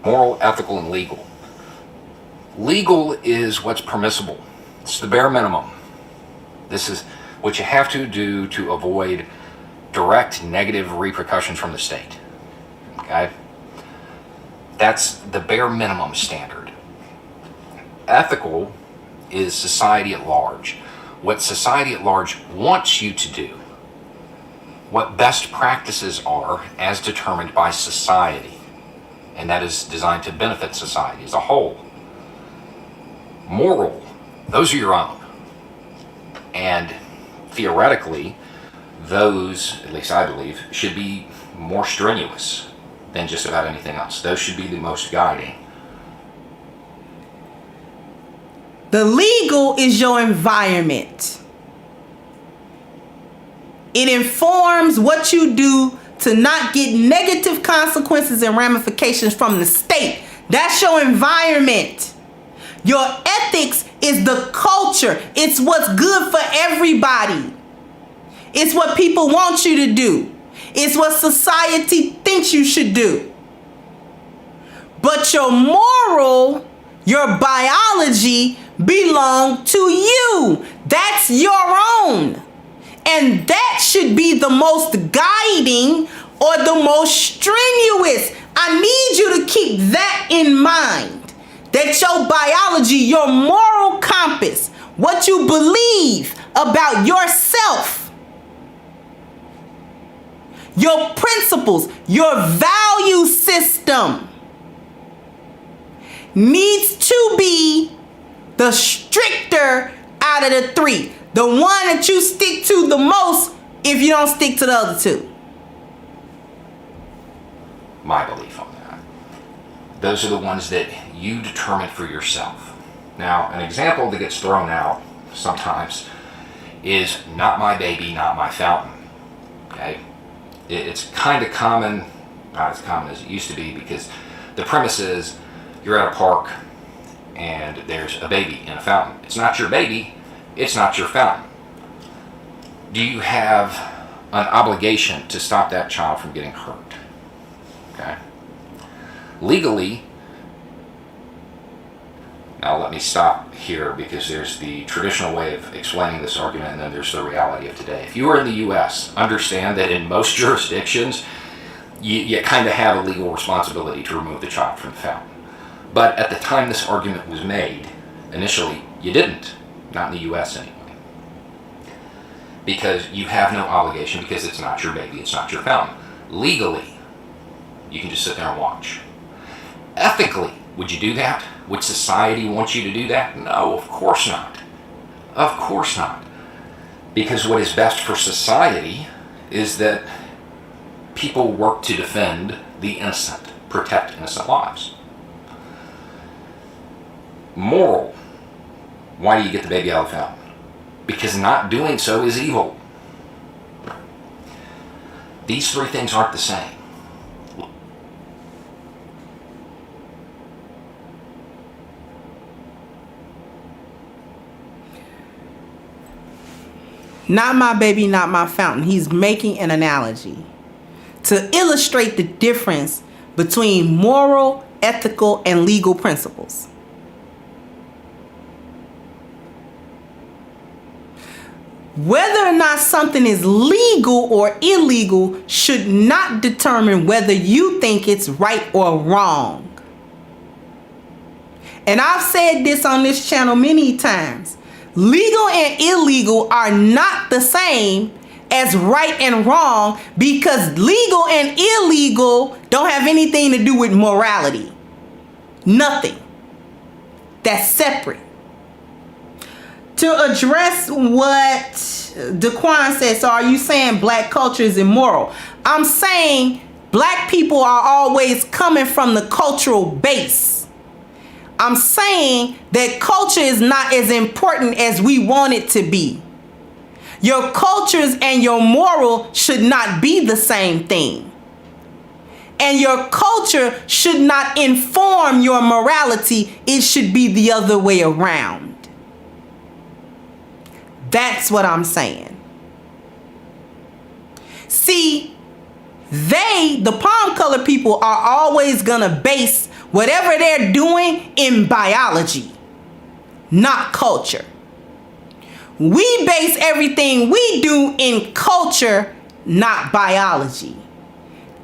Moral, ethical, and legal. Legal is what's permissible. It's the bare minimum. This is what you have to do to avoid direct negative repercussions from the state. Okay? That's the bare minimum standard. Ethical is society at large. What society at large wants you to do. What best practices are as determined by society. And that is designed to benefit society as a whole. Moral, those are your own. And theoretically, those, at least I believe, should be more strenuous than just about anything else. Those should be the most guiding. The legal is your environment. It informs what you do to not get negative consequences and ramifications from the state. That's your environment. Your ethics is the culture. It's what's good for everybody. It's what people want you to do. It's what society thinks you should do. But your moral, your biology belong to you. That's your own. And that should be the most guiding or the most strenuous. I need you to keep that in mind. That your biology, your moral compass, what you believe about yourself, your principles, your value system needs to be the stricter out of the three. The one that you stick to the most if you don't stick to the other two. My belief on that. Those are the ones that you determine for yourself. Now, an example that gets thrown out sometimes is not my baby, not my fountain. Okay? It's kind of common, not as common as it used to be, because the premise is you're at a park and there's a baby in a fountain. It's not your baby, it's not your fountain. Do you have an obligation to stop that child from getting hurt? Okay? Legally, now let me stop here because there's the traditional way of explaining this argument and then there's the reality of today. If you are in the U.S., understand that in most jurisdictions, you kind of have a legal responsibility to remove the child from the fountain. But at the time this argument was made, initially, you didn't. Not in the U.S. anyway. Because you have no obligation because it's not your baby, it's not your fountain. Legally, you can just sit there and watch. Ethically, would you do that? Would society want you to do that? No, of course not. Of course not. Because what is best for society is that people work to defend the innocent, protect innocent lives. Moral. Why do you get the baby out of the fountain? Because not doing so is evil. These three things aren't the same. Not my baby, not my fountain. He's making an analogy to illustrate the difference between moral, ethical, and legal principles. Whether or not something is legal or illegal should not determine whether you think it's right or wrong. And I've said this on this channel many times. Legal and illegal are not the same as right and wrong because legal and illegal don't have anything to do with morality. Nothing. That's separate. To address what Daquan said, so are you saying black culture is immoral? I'm saying black people are always coming from the cultural base. I'm saying that culture is not as important as we want it to be. Your cultures and your moral should not be the same thing. And your culture should not inform your morality. It should be the other way around. That's what I'm saying. See, the palm color people are always gonna base whatever they're doing in biology, not culture. We base everything we do in culture, not biology.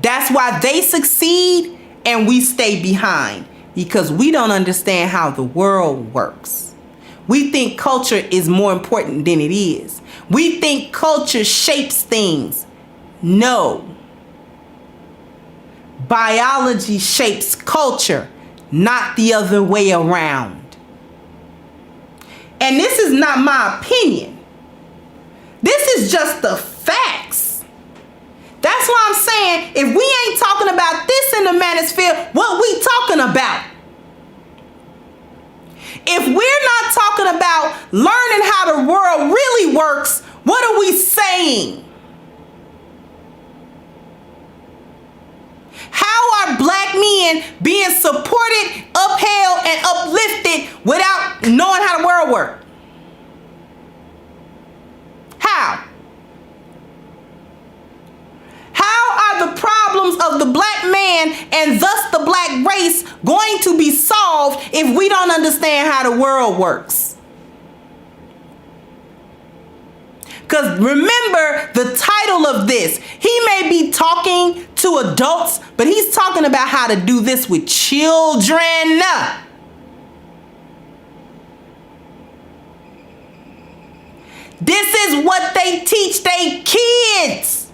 That's why they succeed and we stay behind, because we don't understand how the world works. We think culture is more important than it is. We think culture shapes things. No. Biology shapes culture, not the other way around. And this is not my opinion. This is just the facts. That's why I'm saying, if we ain't talking about this in the manosphere, what we talking about? If we're not talking about learning how the world really works, what are we saying? How are black men being supported, upheld, and uplifted without knowing how the world works? How? How are the problems of the black man and thus the black race going to be solved if we don't understand how the world works? Because remember the title of this. He may be talking to adults, but he's talking about how to do this with children. This is what they teach their kids.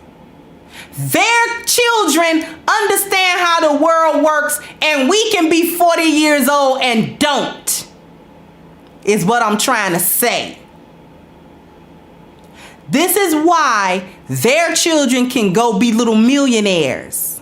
Their children understand how the world works, and we can be 40 years old and don't, is what I'm trying to say. This is why their children can go be little millionaires.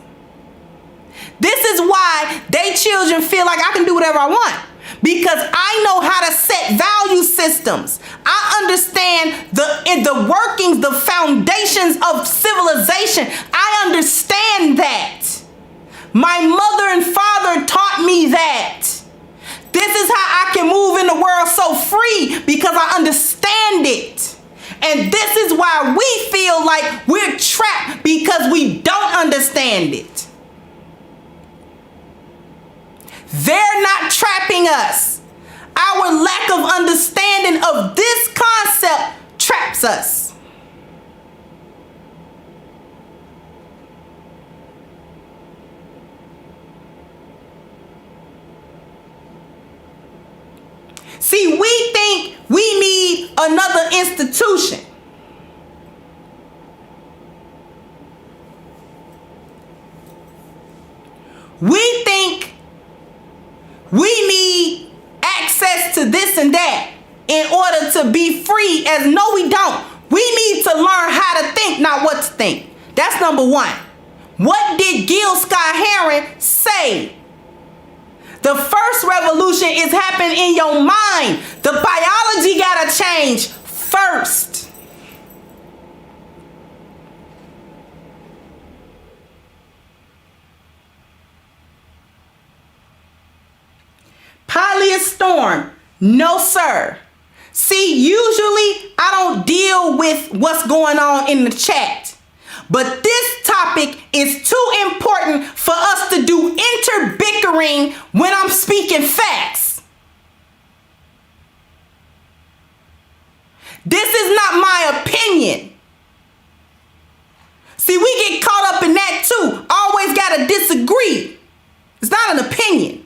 This is why their children feel like I can do whatever I want, because I know how to set value systems. I understand the workings, the foundations of civilization. I understand that. My mother and father taught me that. This is how I can move in the world so free, because I understand it. And this is why we feel like we're trapped, because we don't understand it. They're not trapping us. Our lack of understanding of this concept traps us. See, we think we need another institution. We think we need access to this and that in order to be free, as no, we don't. We need to learn how to think, not what to think. That's number one. What did Gil Scott-Heron say? The first revolution is happening in your mind. The biology gotta change first. Storm, no sir. See, usually I don't deal with what's going on in the chat, but this topic is too important for us to do interbickering when I'm speaking facts. This is not my opinion. See, we get caught up in that too. Always gotta disagree. It's not an opinion.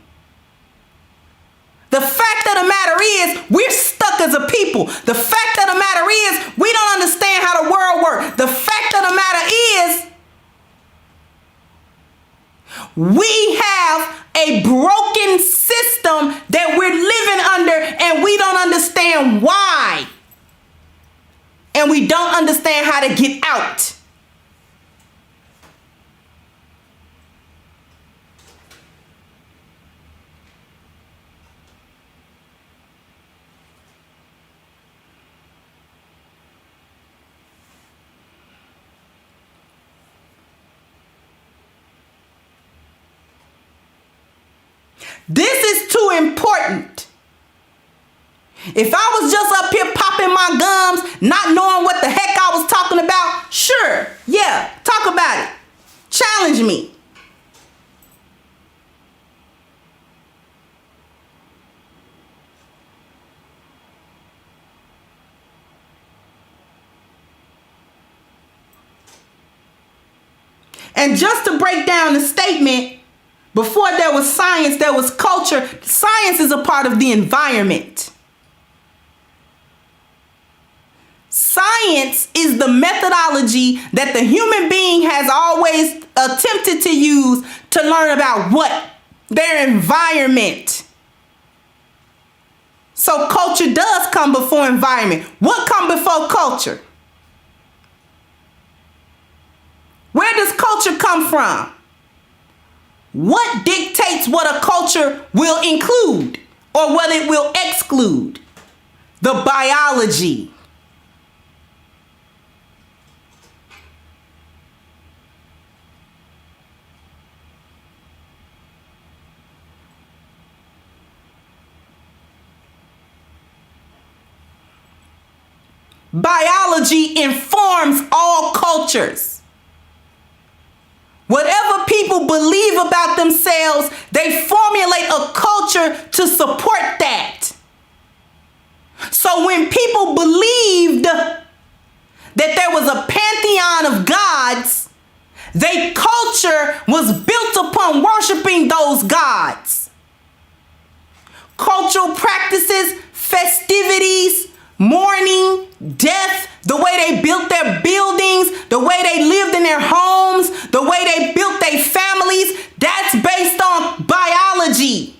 The fact of the matter is, we're stuck as a people. The fact of the matter is, we don't understand how the world works. The fact of the matter is, we have a broken system that we're living under, and we don't understand why. And we don't understand how to get out. This is too important. If I was just up here popping my gums, not knowing what the heck I was talking about, sure, yeah, talk about it. Challenge me. And just to break down the statement, before there was science, there was culture. Science is a part of the environment. Science is the methodology that the human being has always attempted to use to learn about what? Their environment. So culture does come before environment. What comes before culture? Where does culture come from? What dictates what a culture will include or what it will exclude? The biology. Biology informs all cultures. Whatever people believe about themselves, they formulate a culture to support that. So when people believed that there was a pantheon of gods, their culture was built upon worshiping those gods. Cultural practices, festivities, mourning, death, the way they built their buildings, the way they lived in their homes, the way they built their families, that's based on biology.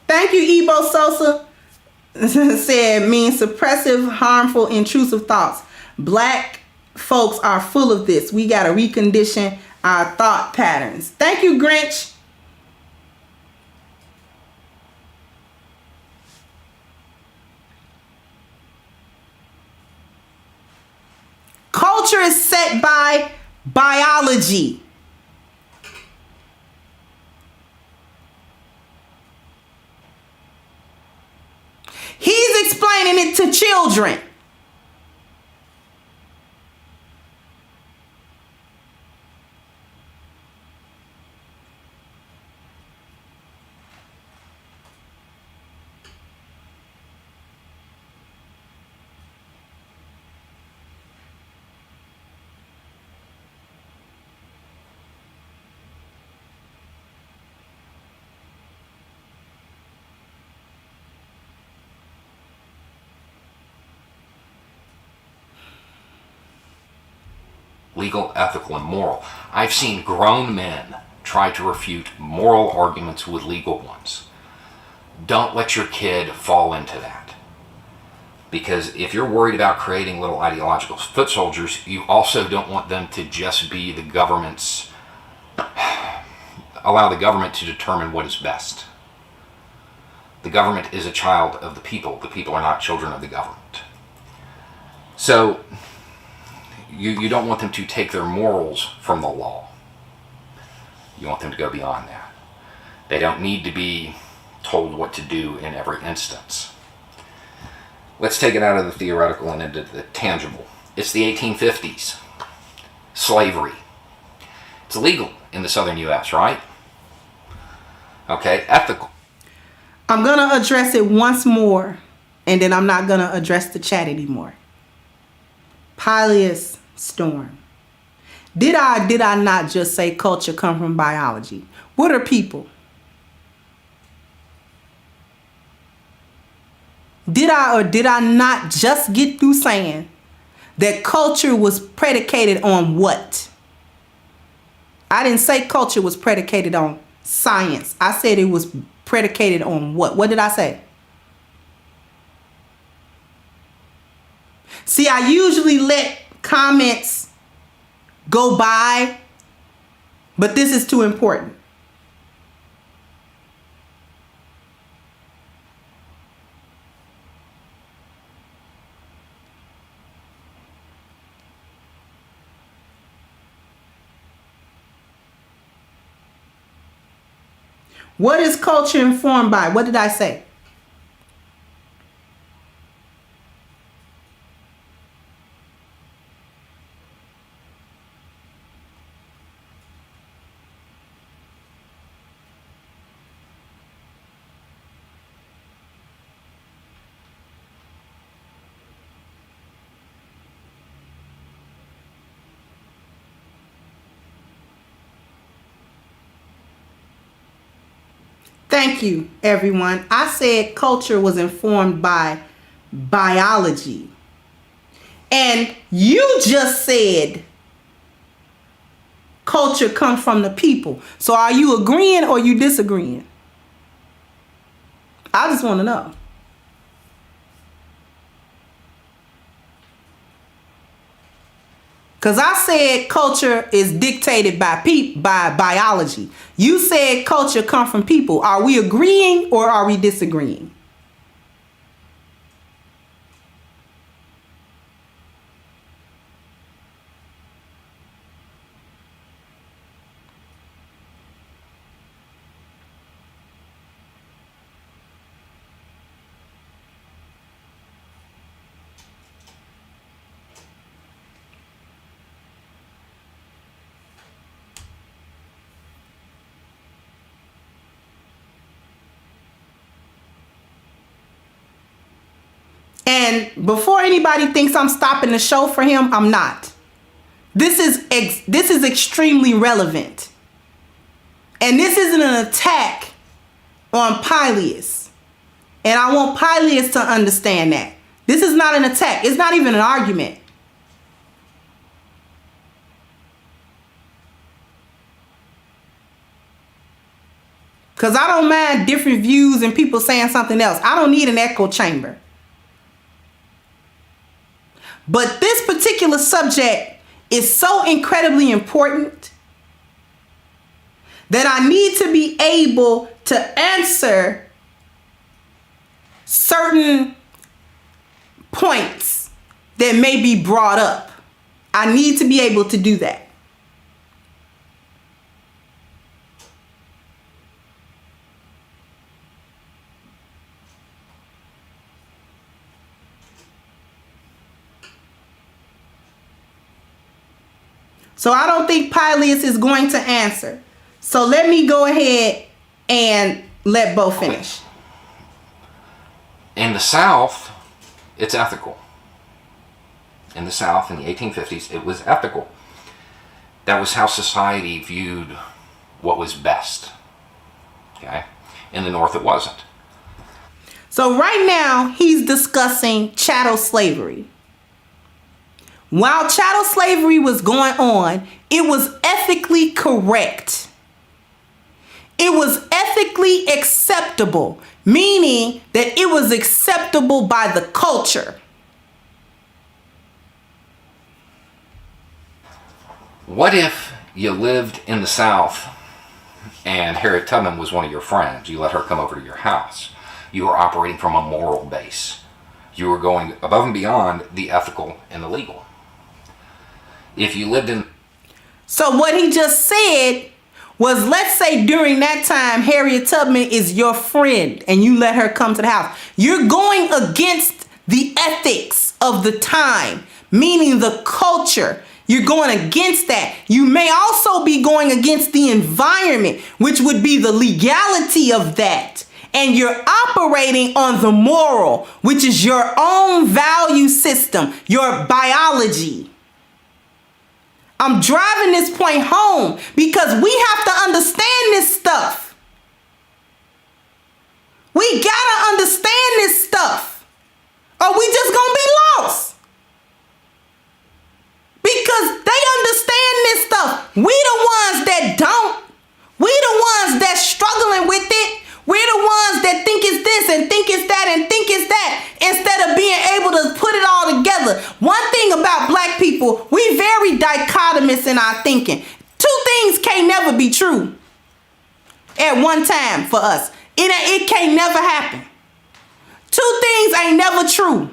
Thank you, Ebo Sosa. Said means suppressive, harmful, intrusive thoughts. Black folks are full of this. We got to recondition our thought patterns. Thank you, Grinch. Culture is set by biology. He's explaining it to children. Legal, ethical, and moral. I've seen grown men try to refute moral arguments with legal ones. Don't let your kid fall into that. Because if you're worried about creating little ideological foot soldiers, you also don't want them to just be the government's, allow the government to determine what is best. The government is a child of the people. The people are not children of the government. So, you don't want them to take their morals from the law. You want them to go beyond that. They don't need to be told what to do in every instance. Let's take it out of the theoretical and into the tangible. It's the 1850s. Slavery. It's illegal in the southern U.S., right? Okay, ethical. I'm going to address it once more, and then I'm not going to address the chat anymore. Peleus Storm. Did I not just say culture come from biology? What are people? Did I not just get through saying that culture was predicated on what? I didn't say culture was predicated on science. I said it was predicated on what? What did I say? See, I usually let comments go by, but this is too important. What is culture informed by? What did I say? Thank you, everyone. I said culture was informed by biology. And you just said culture comes from the people. So are you agreeing or you disagreeing? I just want to know. Because I said culture is dictated by biology. You said culture comes from people. Are we agreeing or are we disagreeing? And before anybody thinks I'm stopping the show for him, I'm not. This is extremely relevant. And this isn't an attack on Pilius. And I want Pilius to understand that. This is not an attack. It's not even an argument. Because I don't mind different views and people saying something else. I don't need an echo chamber. But this particular subject is so incredibly important that I need to be able to answer certain points that may be brought up. I need to be able to do that. So I don't think Pilius is going to answer. So let me go ahead and let Bo finish. In the South, it's ethical. In the South, in the 1850s, it was ethical. That was how society viewed what was best. Okay? In the North, it wasn't. So right now, he's discussing chattel slavery. While chattel slavery was going on, it was ethically correct. It was ethically acceptable, meaning that it was acceptable by the culture. What if you lived in the South and Harriet Tubman was one of your friends? You let her come over to your house. You were operating from a moral base. You were going above and beyond the ethical and the legal. If you lived in... So what he just said was, let's say during that time, Harriet Tubman is your friend and you let her come to the house. You're going against the ethics of the time, meaning the culture. You're going against that. You may also be going against the environment, which would be the legality of that. And you're operating on the moral, which is your own value system, your biology. I'm driving this point home because we have to understand this stuff. We gotta understand this stuff, or we just gonna be lost. Because they understand this stuff. We the ones that don't. We the ones that's struggling with it. We're the ones that think it's this and think it's that and think it's that, instead of being able to put it all together. One thing about black people, we very dichotomous in our thinking. Two things can't never be true at one time for us. It can't never happen. Two things ain't never true.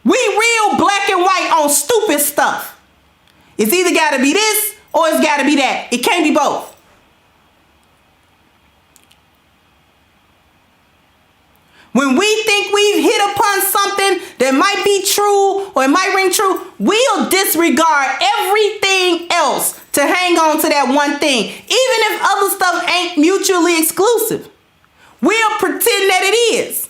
We real black and white on stupid stuff. It's either got to be this or it's got to be that. It can't be both. When we think we've hit upon something that might be true or it might ring true, we'll disregard everything else to hang on to that one thing. Even if other stuff ain't mutually exclusive, we'll pretend that it is.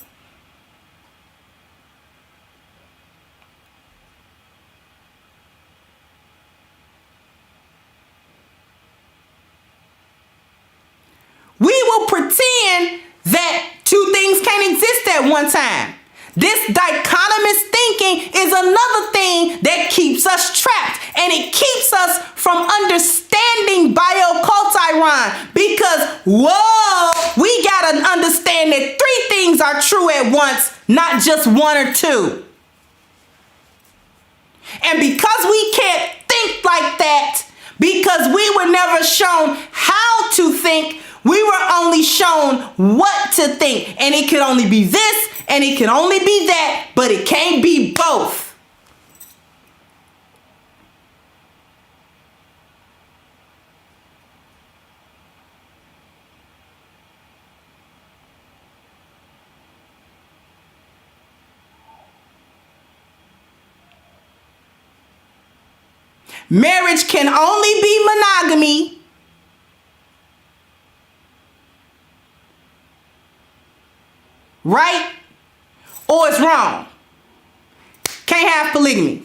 We will pretend that two things can't exist at one time. This dichotomous thinking is another thing that keeps us trapped, and it keeps us from understanding bioculturon, because, whoa, we gotta understand that three things are true at once, not just one or two. And because we can't think like that, because we were never shown how to think, we were only shown what to think. And it could only be this, and it can only be that, but it can't be both. Marriage can only be monogamy. Right? Or it's wrong. Can't have polygamy.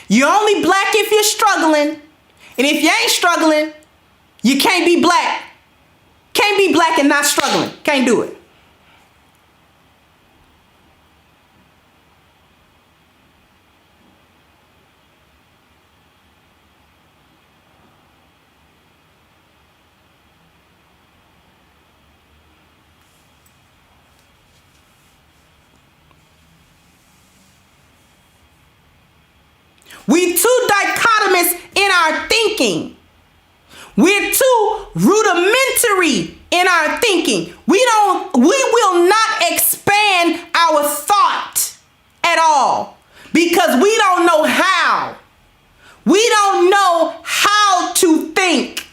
You're only black if you're struggling. And if you ain't struggling, you can't be black. Can't be black and not struggling. Can't do it. We too dichotomous in our thinking. We're too rudimentary in our thinking. We will not expand our thought at all because we don't know how. We don't know how to think.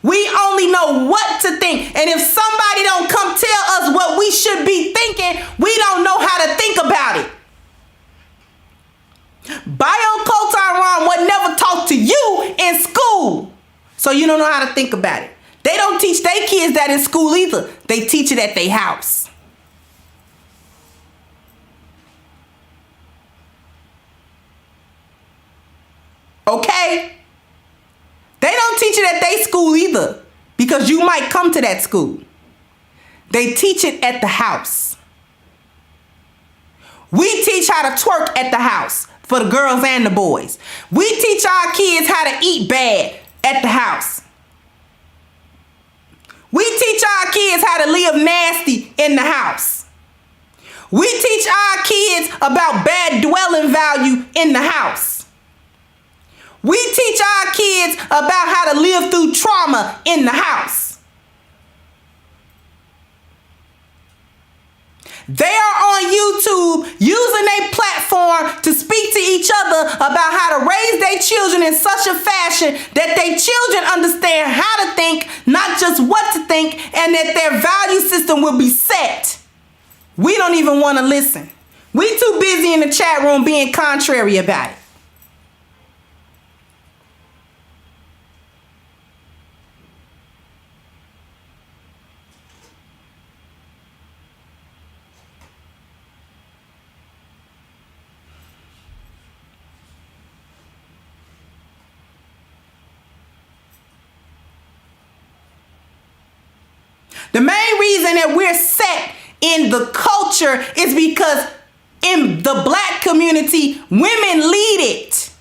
We only know what to think. And if somebody don't come tell us what we should be thinking, we don't know how to think about it. Bioculturon was never taught to you in school, so you don't know how to think about it. They don't teach their kids that in school either. They teach it at their house. Okay? They don't teach it at their school either, because you might come to that school. They teach it at the house. We teach how to twerk at the house. For the girls and the boys. We teach our kids how to eat bad at the house. We teach our kids how to live nasty in the house. We teach our kids about bad dwelling value in the house. We teach our kids about how to live through trauma in the house. They are on YouTube using their platform to speak to each other about how to raise their children in such a fashion that their children understand how to think, not just what to think, and that their value system will be set. We don't even want to listen. We too busy in the chat room being contrary about it. The main reason that we're set in the culture is because in the black community, women lead it.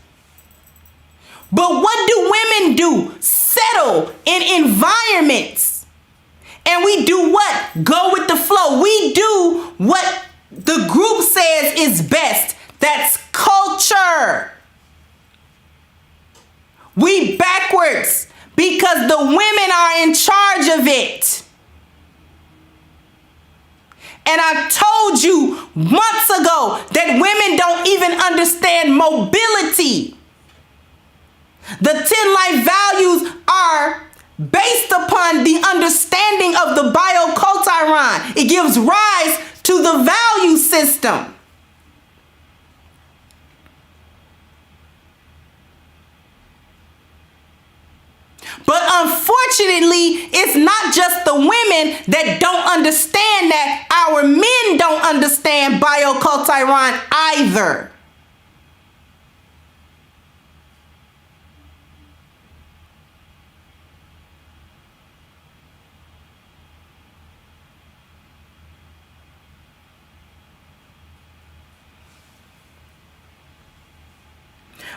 But what do women do? Settle in environments. And we do what? Go with the flow. We do what the group says is best. That's culture. We backwards because the women are in charge of it. And I told you months ago that women don't even understand mobility. The 10 life values are based upon the understanding of the bioculturon. It gives rise to the value system. But unfortunately, it's not just the women that don't understand that. Our men don't understand bioculturon either.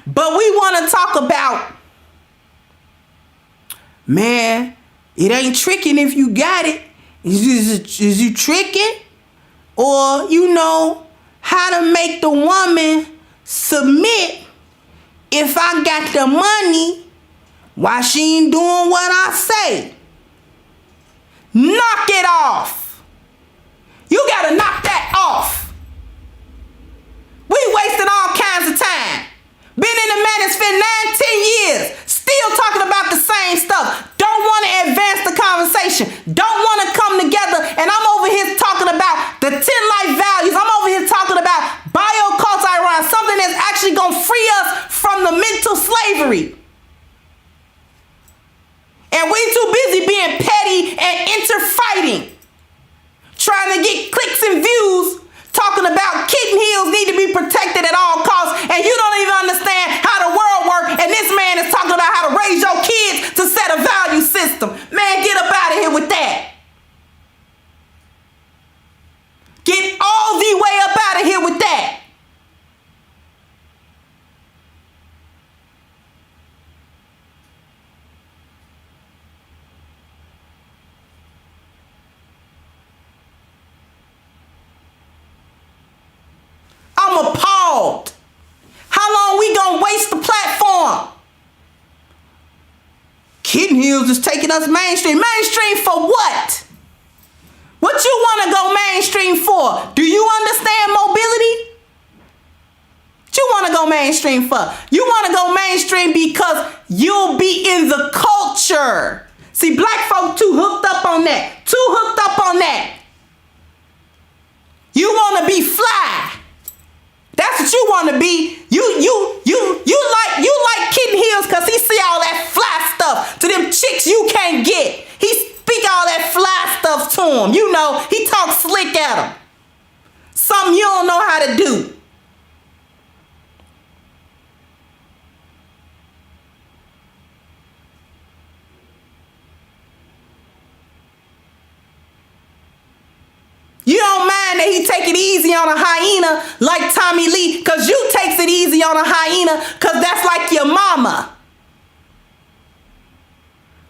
But we want to talk about, man, it ain't tricking if you got it. Is you tricking? Or, you know, how to make the woman submit if I got the money, why she ain't doing what I say? Knock it off. You got to knock that off. We wasting all kinds of time. Been in the manosphere 9-10 years, still talking about the same stuff. Don't want to advance the conversation. Don't want to come together. And I'm over here talking about the 10 life values. I'm over here talking about bioculturon, something that's actually going to free us from the mental slavery. And we too busy being petty and interfighting, trying to get clicks and views, talking about kitten heels need to be protected at all costs, and you don't even understand how the world works, and this man is talking about how to raise your kids to set a value system. Man, get up out of here with that. Get all the way up out of here with that. I'm appalled. How long we gonna waste the platform? Kitten heels is taking us mainstream. Mainstream for what? What you want to go mainstream for? Do you understand mobility? What you want to go mainstream for? You want to go mainstream because you'll be in the culture. See, black folk too hooked up on that. Too hooked up on that. You want to be fly. That's what you want to be. You like kitten heels because he see all that fly stuff to them chicks you can't get. He speak all that fly stuff to them. You know, he talk slick at them. Something you don't know how to do. You don't mind that he take it easy on a hyena like Tommy Lee, because you takes it easy on a hyena because that's like your mama.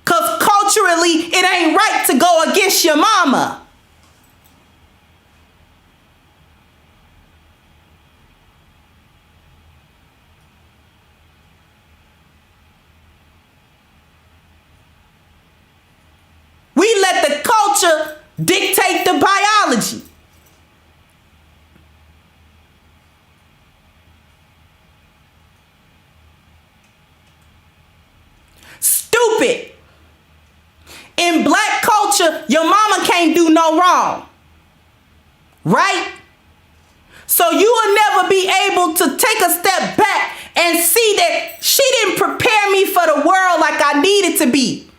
Because culturally, it ain't right to go against your mama. We let the culture dictate the biology. Stupid. In black culture, your mama can't do no wrong. Right? So you will never be able to take a step back and see that she didn't prepare me for the world like I needed to be.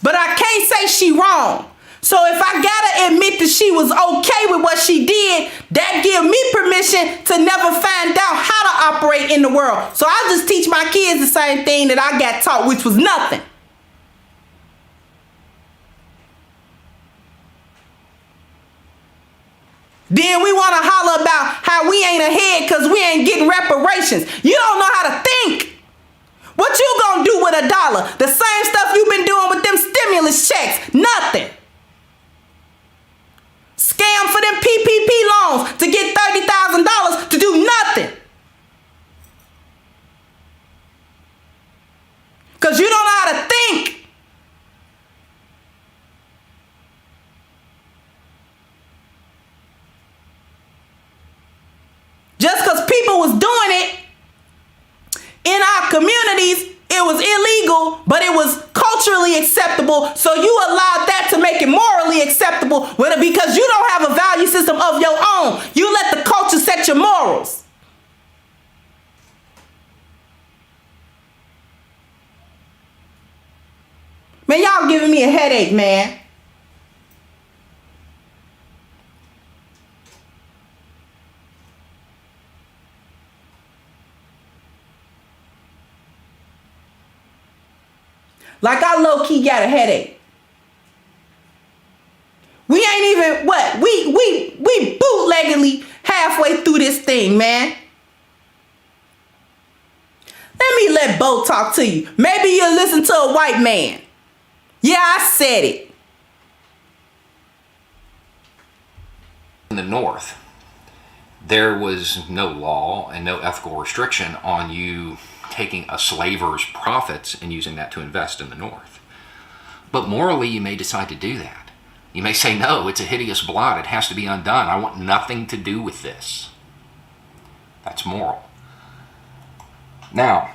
But I can't say she wrong. So if I gotta admit that she was okay with what she did, that give me permission to never find out how to operate in the world. So I just teach my kids the same thing that I got taught, which was nothing. Then we want to holler about how we ain't ahead because we ain't getting reparations. You don't know how to think. What you gonna do with $1? The same stuff you've been doing with them stimulus checks. Nothing. Scam for them PPP loans to get $30,000 to do nothing. acceptable, so you allowed that to make it morally acceptable because you don't have a value system of your own. You let the culture set your morals. Man, y'all giving me a headache, man. Like I low-key got a headache. We ain't even, what? We bootleggedly halfway through this thing, man. Let me let Bo talk to you. Maybe you'll listen to a white man. Yeah, I said it. In the North, there was no law and no ethical restriction on you taking a slaver's profits and using that to invest in the North. But morally, you may decide to do that. You may say, no, it's a hideous blot. It has to be undone. I want nothing to do with this. That's moral. Now,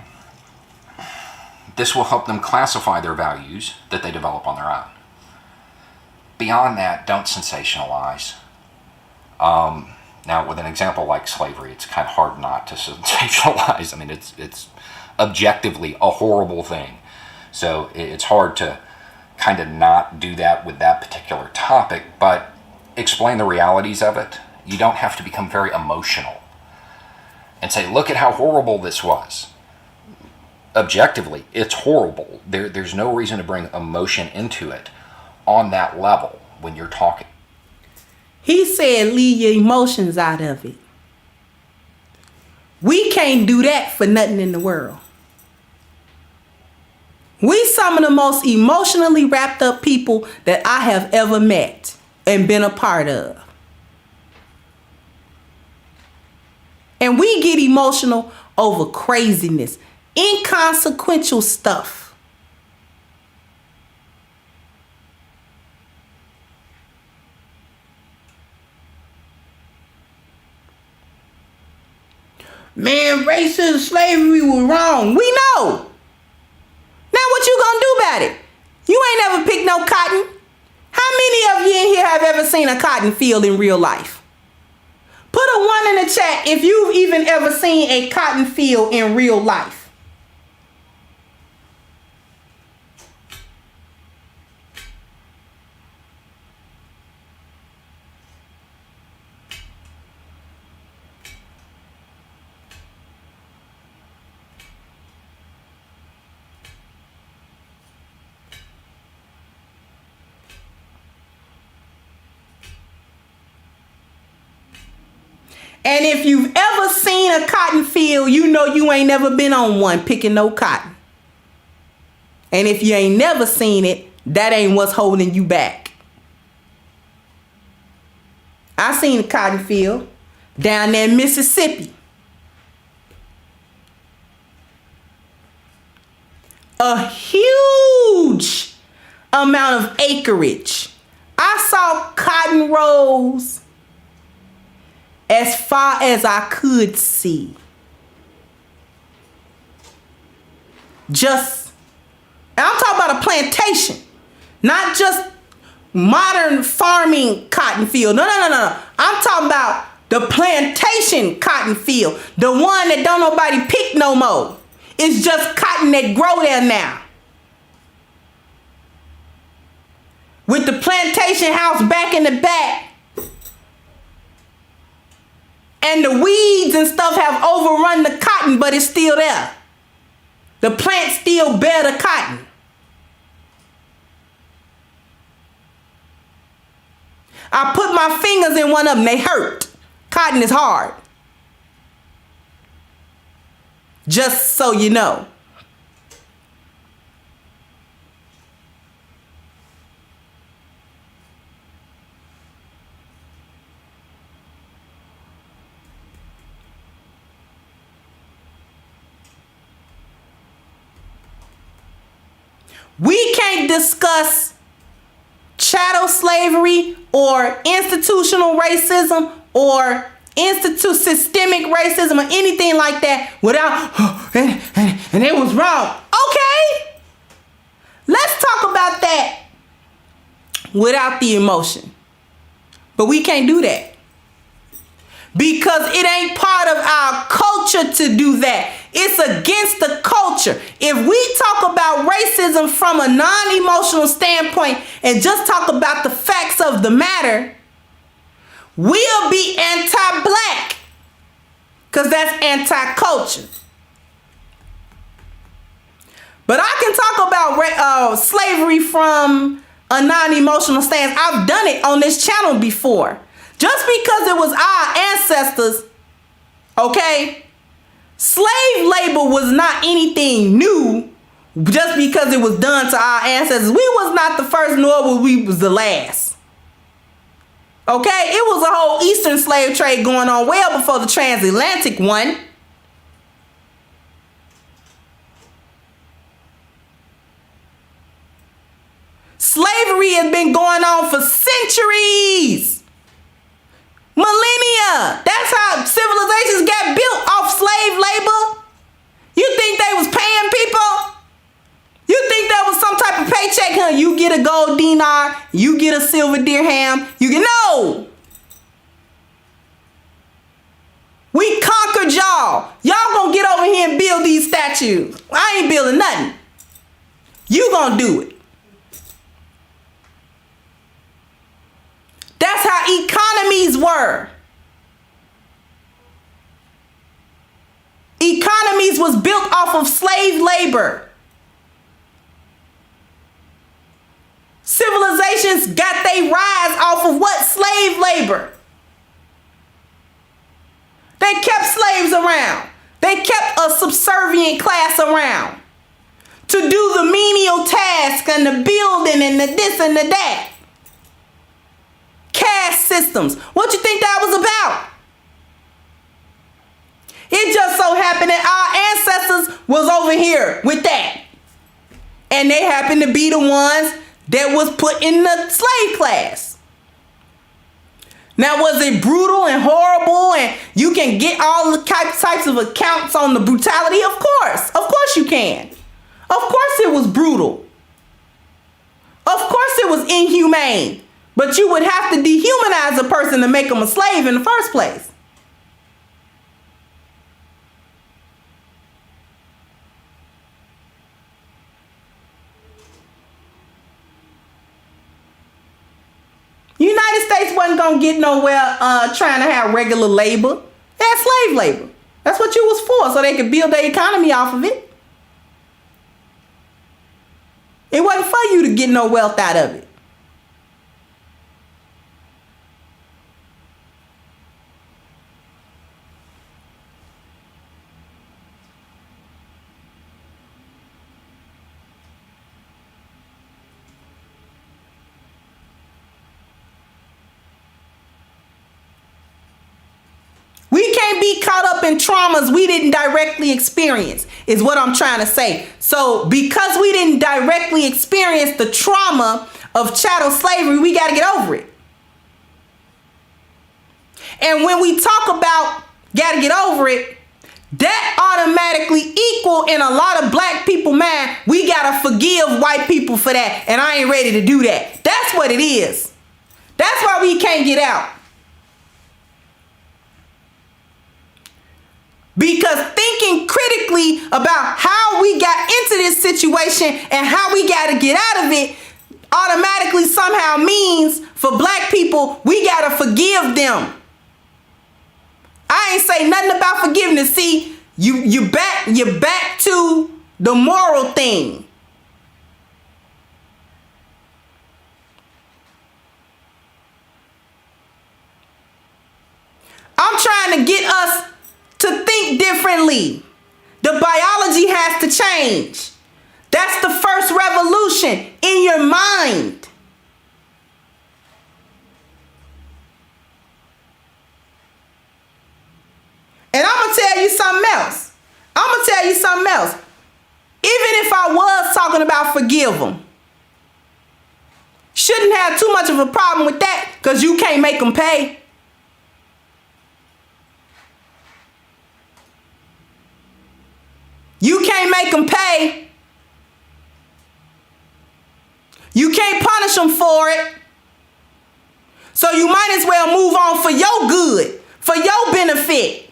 this will help them classify their values that they develop on their own. Beyond that, don't sensationalize. Now, with an example like slavery, it's kind of hard not to sensationalize. I mean, it's objectively a horrible thing. So it's hard to kind of not do that with that particular topic, but explain the realities of it. You don't have to become very emotional and say, look at how horrible this was. Objectively, it's horrible. There's no reason to bring emotion into it on that level when you're talking. He said leave your emotions out of it. We can't do that for nothing in the world. We some of the most emotionally wrapped up people that I have ever met and been a part of. And we get emotional over craziness, inconsequential stuff. Man, racism, slavery was wrong. We know. Now what you gonna do about it? You ain't never picked no cotton. How many of you in here have ever seen a cotton field in real life? Put a 1 in the chat if you've even ever seen a cotton field in real life. And if you've ever seen a cotton field, you know you ain't never been on one picking no cotton. And if you ain't never seen it, that ain't what's holding you back. I seen a cotton field down there in Mississippi. A huge amount of acreage. I saw cotton rows as far as I could see. And I'm talking about a plantation, not just modern farming cotton field. No. I'm talking about the plantation cotton field, the one that don't nobody pick no more. It's just cotton that grow there now. With the plantation house back in the back. And the weeds and stuff have overrun the cotton, but it's still there. The plant still bear the cotton. I put my fingers in one of them, they hurt. Cotton is hard. Just so you know. We can't discuss chattel slavery or institutional racism or systemic racism or anything like that without, and it was wrong. Okay. Let's talk about that without the emotion. But we can't do that. Because it ain't part of our culture to do that. It's against the culture. If we talk about racism from a non-emotional standpoint and just talk about the facts of the matter, we'll be anti-black. Because that's anti-culture. But I can talk about slavery from a non-emotional stance. I've done it on this channel before. Just because it was our ancestors, okay, slave labor was not anything new just because it was done to our ancestors. We was not the first, nor we was the last. Okay, it was a whole Eastern slave trade going on well before the transatlantic one. Slavery has been going on for centuries. Millennia. That's how civilizations got built off slave labor. You think they was paying people? You think that was some type of paycheck? Huh? You get a gold dinar, you get a silver dirham, you get no. We conquered y'all. Y'all gonna get over here and build these statues. I ain't building nothing. You gonna do it. That's how economies were. Economies was built off of slave labor. Civilizations got their rise off of what? Slave labor. They kept slaves around. They kept a subservient class around to do the menial task and the building and the this and the that. Caste systems. What you think that was about? It just so happened that our ancestors was over here with that. And they happened to be the ones that was put in the slave class. Now, was it brutal and horrible and you can get all the types of accounts on the brutality? Of course. Of course you can. Of course it was brutal. Of course it was inhumane. But you would have to dehumanize a person to make them a slave in the first place. United States wasn't going to get nowhere trying to have regular labor. They had slave labor. That's what you was for, so they could build their economy off of it. It wasn't for you to get no wealth out of it. We can't be caught up in traumas we didn't directly experience, is what I'm trying to say. So because we didn't directly experience the trauma of chattel slavery, we got to get over it. And when we talk about got to get over it, that automatically equal in a lot of black people mind, we got to forgive white people for that. And I ain't ready to do that. That's what it is. That's why we can't get out. Because thinking critically about how we got into this situation and how we got to get out of it automatically somehow means for black people, we got to forgive them. I ain't say nothing about forgiveness. See, you're back to the moral thing. I'm trying to get us to think differently. The biology has to change. That's the first revolution in your mind. And I'm going to tell you something else. Even if I was talking about forgive them, shouldn't have too much of a problem with that because you can't make them pay. You can't make them pay. them for it. So you might as well move on for your good, for your benefit.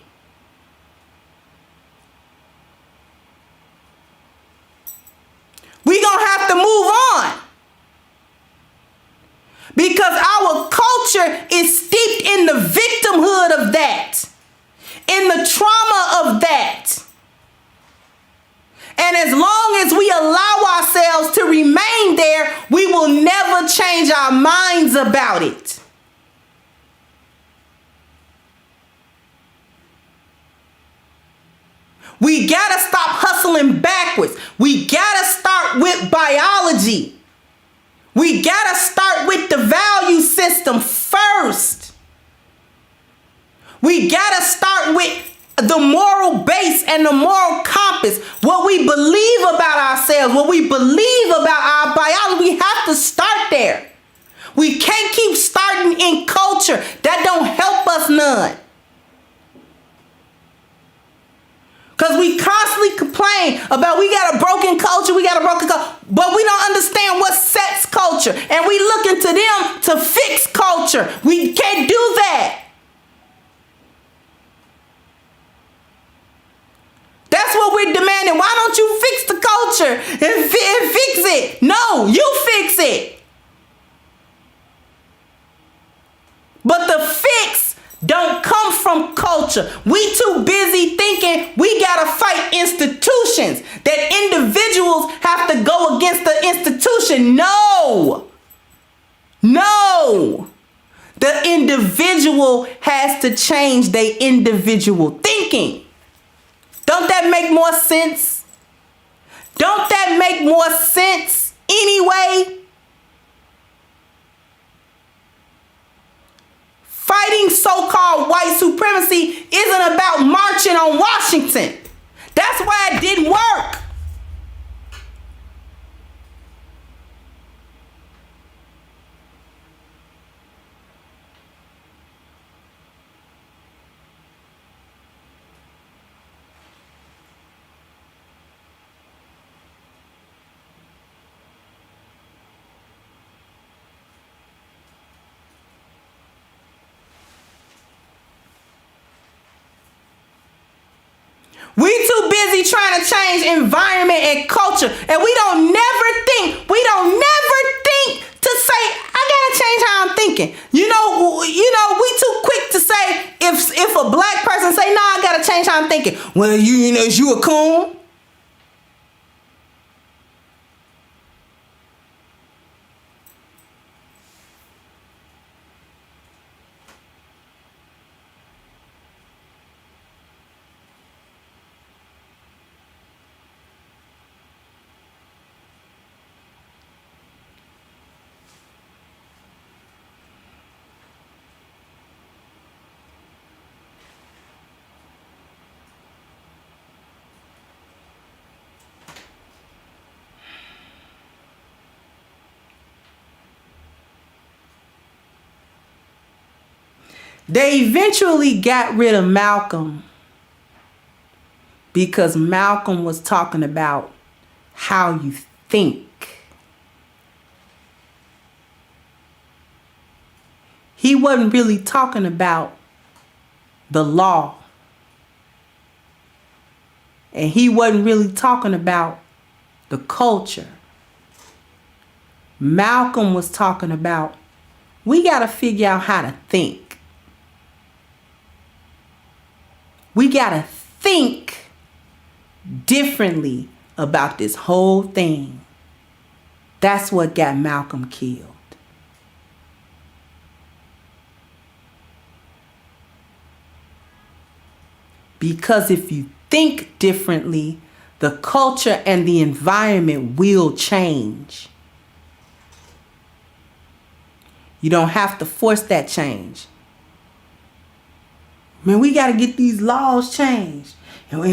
We're going to have to move on. Because our culture is steeped in the victimhood of that, in the trauma of that. And as long as we allow ourselves to remain there, we will never change our minds about it. We gotta stop hustling backwards. We gotta start with biology. We gotta start with the value system first. We gotta start with the moral base and the moral compass. What we believe about ourselves, what we believe about our biology, we have to start there. We can't keep starting in culture. That don't help us none. Because we constantly complain about we got a broken culture, but we don't understand what sets culture. And we looking to them to fix culture. We can't do that. That's what we're demanding. Why don't you fix the culture and fix it? No, you fix it. But the fix don't come from culture. We too busy thinking we gotta fight institutions, that individuals have to go against the institution. No. The individual has to change their individual thinking. Don't that make more sense? Don't that make more sense anyway? Fighting so-called white supremacy isn't about marching on Washington. That's why it didn't work. We too busy trying to change environment and culture, and we don't never think to say, I gotta change how I'm thinking. You know, we too quick to say, if a black person say, no, I gotta change how I'm thinking. Well, you know, is you a coon? They eventually got rid of Malcolm because Malcolm was talking about how you think. He wasn't really talking about the law. And he wasn't really talking about the culture. Malcolm was talking about, we got to figure out how to think. We got to think differently about this whole thing. That's what got Malcolm killed. Because if you think differently, the culture and the environment will change. You don't have to force that change. Man, we got to get these laws changed. And we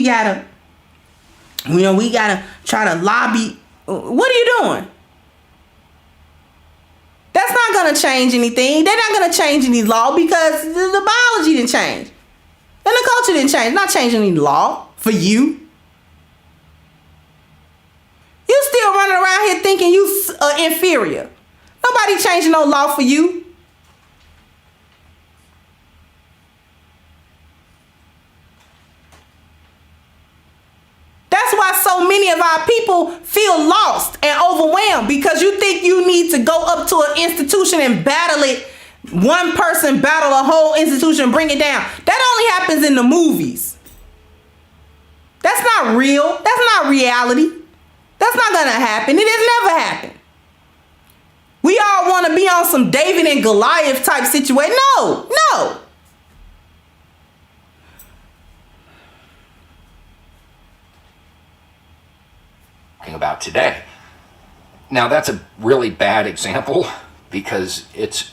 got to try to lobby. What are you doing? That's not going to change anything. They're not going to change any law because the biology didn't change. And the culture didn't change. Not changing any law for you. You still running around here thinking you inferior. Nobody changing no law for you. That's why so many of our people feel lost and overwhelmed, because you think you need to go up to an institution and battle it. One person battle a whole institution, bring it down. That only happens in the movies. That's not real. That's not reality. That's not going to happen. It has never happened. We all want to be on some David and Goliath type situation. No. About today. Now that's a really bad example because it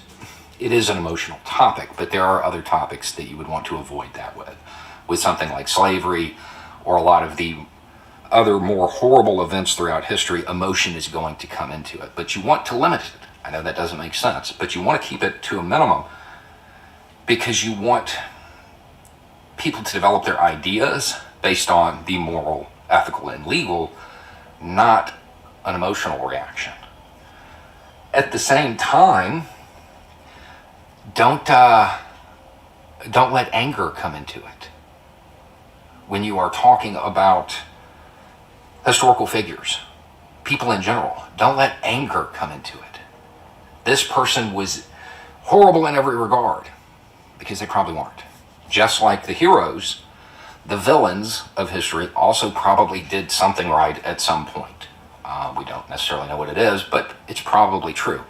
is an emotional topic, but there are other topics that you would want to avoid that with something like slavery or a lot of the other more horrible events throughout history. Emotion is going to come into it, but you want to limit it. I know that doesn't make sense, but you want to keep it to a minimum because you want people to develop their ideas based on the moral, ethical, and legal, not an emotional reaction. At the same time, don't let anger come into it. When you are talking about historical figures, people in general, don't let anger come into it. This person was horrible in every regard, because they probably weren't. Just like the heroes, the villains of history also probably did something right at some point. We don't necessarily know what it is, but it's probably true.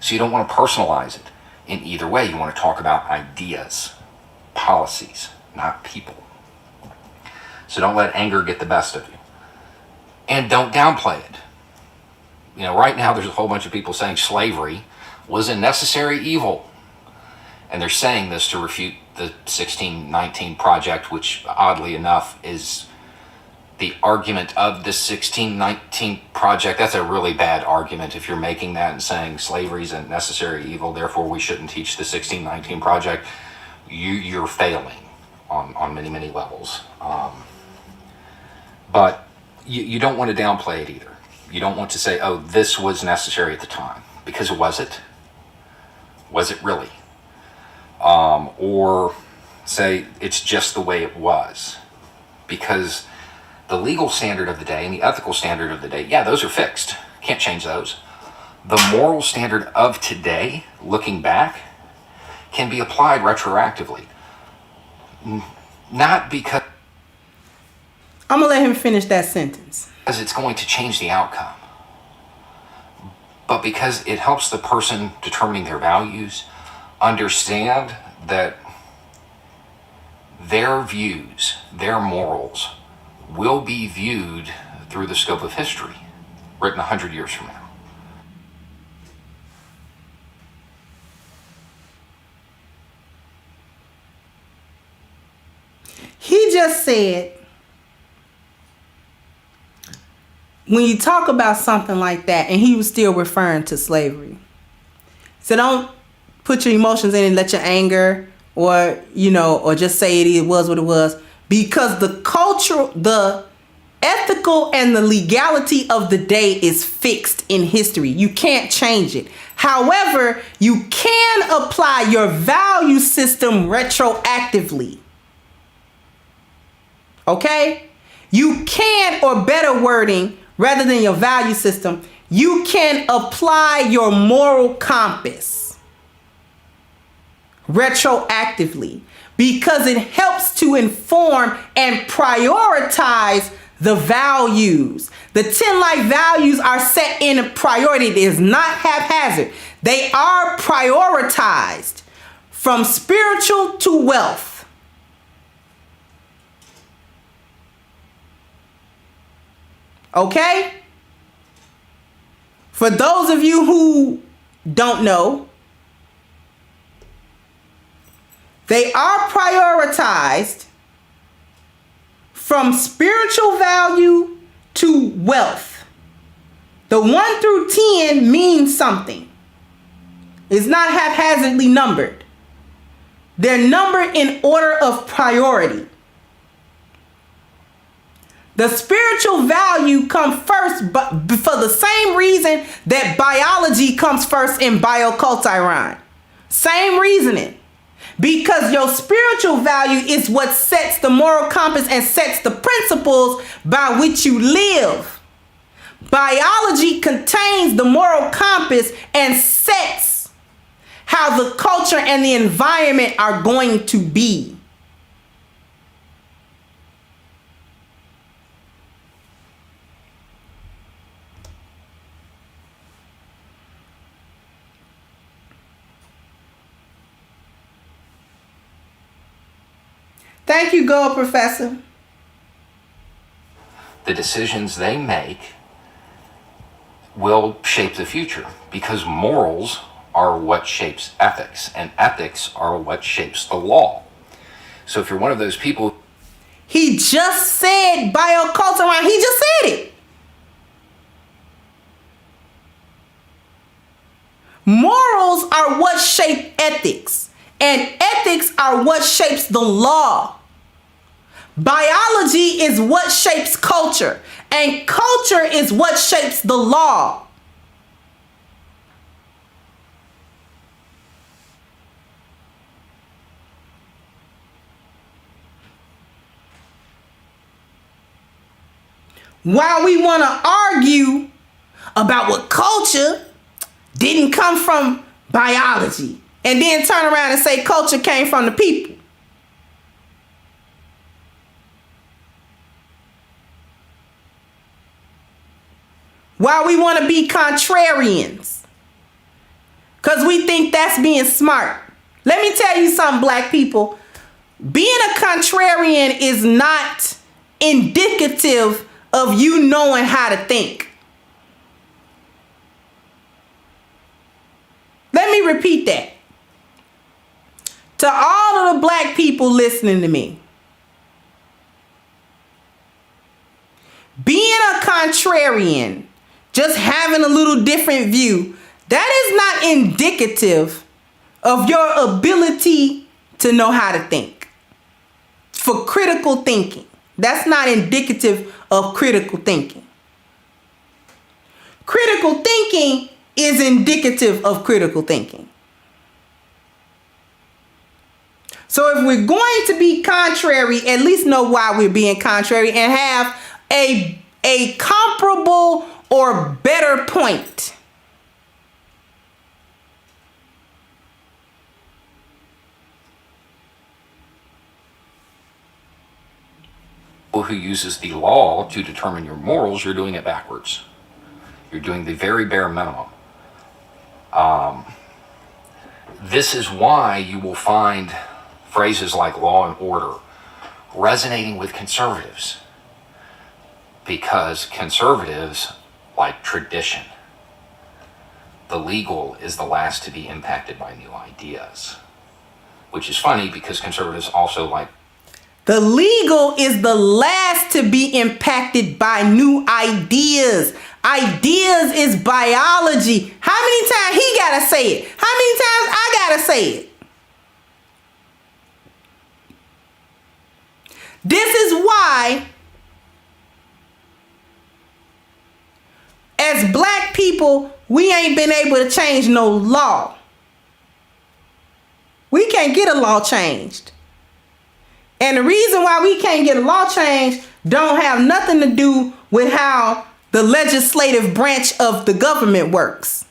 So you don't want to personalize it in either way. You want to talk about ideas, policies, not people. So don't let anger get the best of you. And don't downplay it. You know, right now there's a whole bunch of people saying slavery was a necessary evil. And they're saying this to refute the 1619 Project, which oddly enough is the argument of the 1619 Project. That's a really bad argument if you're making that and saying slavery is a necessary evil, therefore we shouldn't teach the 1619 Project. You're failing on many, many levels. But you don't want to downplay it either. You don't want to say, oh, this was necessary at the time, because was it? Was it really? Or say it's just the way it was, because the legal standard of the day and the ethical standard of the day, yeah, those are fixed. Can't change those. The moral standard of today, looking back, can be applied retroactively. Not because I'm going to let him finish that sentence. It's going to change the outcome, but because it helps the person determining their values understand that their views, their morals, will be viewed through the scope of history, written 100 years from now. He just said, when you talk about something like that, and he was still referring to slavery. So don't put your emotions in and let your anger or just say it was what it was, because the cultural, the ethical, and the legality of the day is fixed in history. You can't change it. However, you can apply your value system retroactively. Okay? You can, or better wording, rather than your value system, you can apply your moral compass retroactively, because it helps to inform and prioritize the values. The 10 life values are set in a priority. It is not haphazard. They are prioritized from spiritual to wealth. Okay? For those of you who don't know, they are prioritized from spiritual value to wealth. The 1 through 10 means something. It's not haphazardly numbered. They're numbered in order of priority. The spiritual value comes first, but for the same reason that biology comes first in biocultural. Same reasoning. Because your spiritual value is what sets the moral compass and sets the principles by which you live. Biology contains the moral compass and sets how the culture and the environment are going to be. Thank you, Gold Professor. The decisions they make will shape the future, because morals are what shapes ethics, and ethics are what shapes the law. So if you're one of those people... He just said biocultural. He just said it. Morals are what shape ethics, and ethics are what shapes the law. Biology is what shapes culture, and culture is what shapes the law. While we want to argue about what culture didn't come from biology, and then turn around and say culture came from the people. While we want to be contrarians, because we think that's being smart. Let me tell you something, black people. Being a contrarian is not indicative of you knowing how to think. Let me repeat that. To all of the black people listening to me. Being a contrarian, just having a little different view, that is not indicative of your ability to know how to think. For critical thinking. That's not indicative of critical thinking. Critical thinking is indicative of critical thinking. So if we're going to be contrary, at least know why we're being contrary and have a comparable or better point. Who uses the law to determine your morals, you're doing it backwards. You're doing the very bare minimum. This is why you will find phrases like law and order resonating with conservatives, because conservatives like tradition. The legal is the last to be impacted by new ideas, which is funny because conservatives also like... The legal is the last to be impacted by new ideas. Ideas is biology. How many times he gotta say it? How many times I gotta say it? This is why, as black people, we ain't been able to change no law. We can't get a law changed. And the reason why we can't get a law changed don't have nothing to do with how the legislative branch of the government works.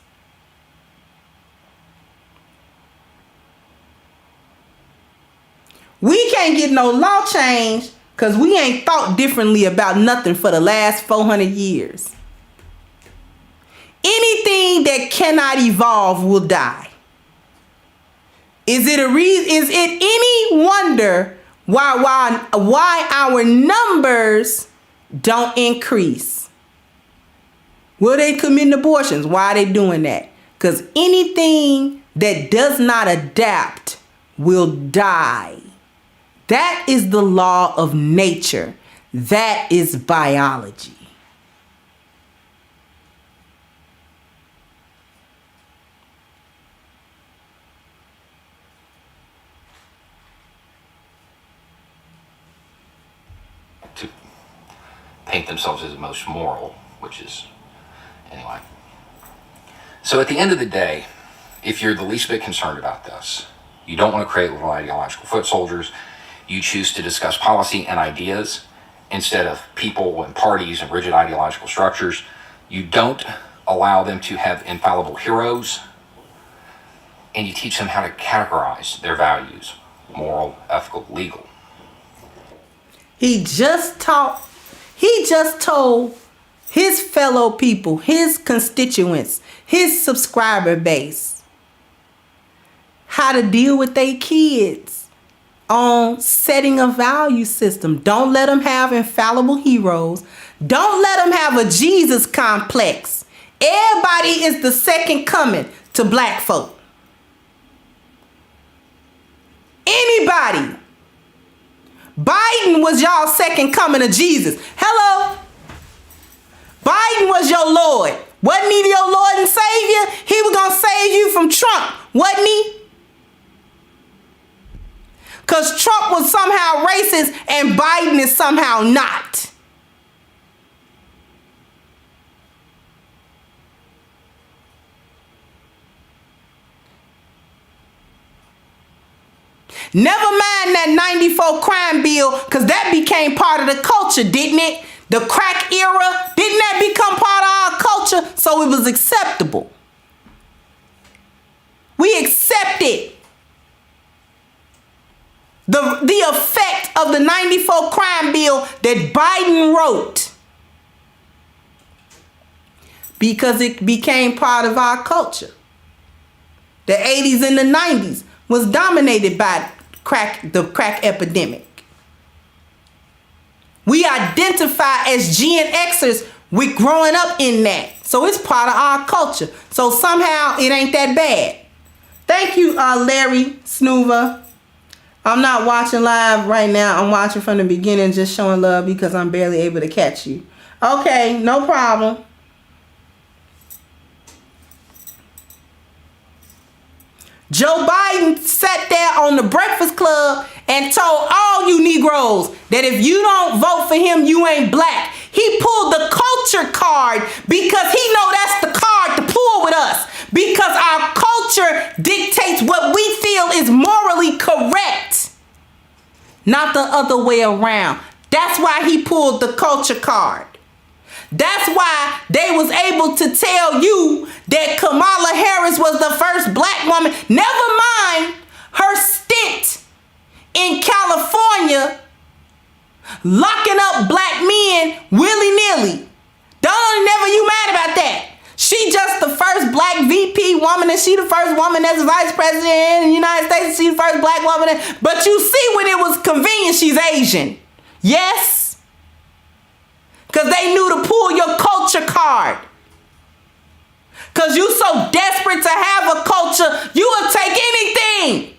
We can't get no law changed because we ain't thought differently about nothing for the last 400 years. Anything that cannot evolve will die. Is it any wonder why our numbers don't increase? Well, they committing abortions. Why are they doing that? Because anything that does not adapt will die. That is the law of nature. That is biology. paint themselves as the most moral, which is, anyway. So at the end of the day, if you're the least bit concerned about this, you don't want to create little ideological foot soldiers, you choose to discuss policy and ideas instead of people and parties and rigid ideological structures, you don't allow them to have infallible heroes, and you teach them how to categorize their values: moral, ethical, legal. He just told his fellow people, his constituents, his subscriber base, how to deal with their kids on setting a value system. Don't let them have infallible heroes. Don't let them have a Jesus complex. Everybody is the second coming to black folk. Anybody. Biden was y'all second coming of Jesus. Hello? Biden was your Lord. Wasn't he your Lord and Savior? He was going to save you from Trump, wasn't he? Because Trump was somehow racist and Biden is somehow not. Never mind that 94 crime bill, because that became part of the culture, didn't it? The crack era, didn't that become part of our culture? So it was acceptable. We accepted the effect of the 94 crime bill that Biden wrote, because it became part of our culture. The 80s and the 90s was dominated by the crack epidemic. We identify as Gen Xers with growing up in that. So it's part of our culture. So somehow it ain't that bad. Thank you, Larry Snoover. I'm not watching live right now. I'm watching from the beginning, just showing love because I'm barely able to catch you. Okay, no problem. Joe Biden sat there on the Breakfast Club and told all you Negroes that if you don't vote for him, you ain't black. He pulled the culture card because he know that's the card to pull with us, because our culture dictates what we feel is morally correct, not the other way around. That's why he pulled the culture card. That's why they was able to tell you that Kamala Harris was the first black woman. Never mind her stint in California locking up black men willy-nilly. Never you mad about that. She just the first black VP woman, and she the first woman that's vice president in the United States. She the first black woman. But you see, when it was convenient, she's Asian. Yes. Because they knew to pull your culture card. Because you so desperate to have a culture, you will take anything.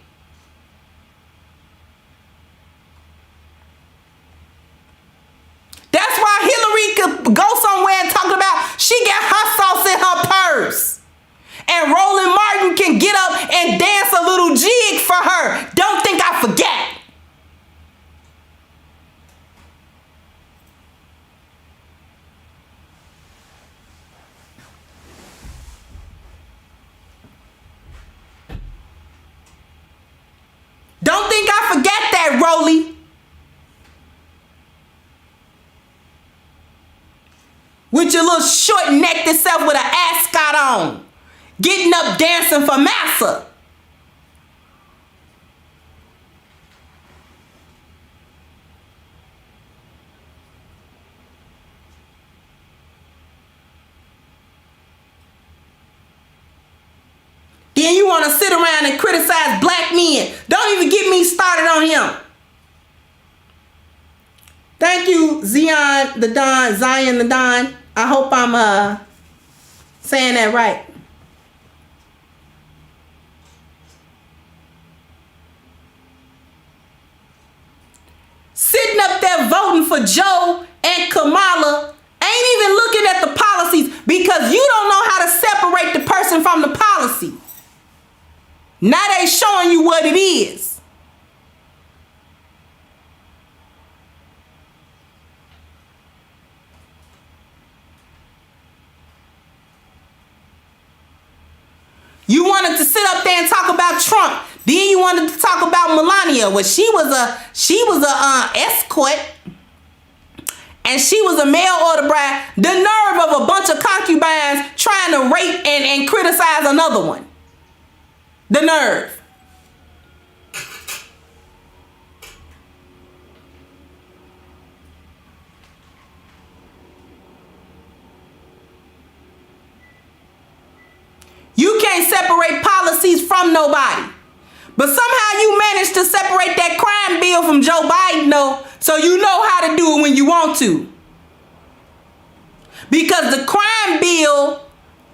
That's why Hillary could go somewhere and talk about she got hot sauce in her purse. And Roland Martin can get up and dance a little jig for her. Don't think I forget. Don't think I forget that, Rolly. With your little short necked self with an ascot on. Getting up dancing for massa. Then you want to sit around and criticize black men. Don't even get me started on him. Thank you, Zion the Don. I hope I'm saying that right. Sitting up there voting for Joe and Kamala ain't even looking at the policies, because you don't know how to separate the person from the policy. Now they showing you what it is. wanted to sit up there and talk about Trump. Then you wanted to talk about Melania. Well, she was a escort, and she was a mail order bride. The nerve of a bunch of concubines trying to rape and criticize another one. The nerve. You can't separate policies from nobody. But somehow you managed to separate that crime bill from Joe Biden, though, so you know how to do it when you want to. Because the crime bill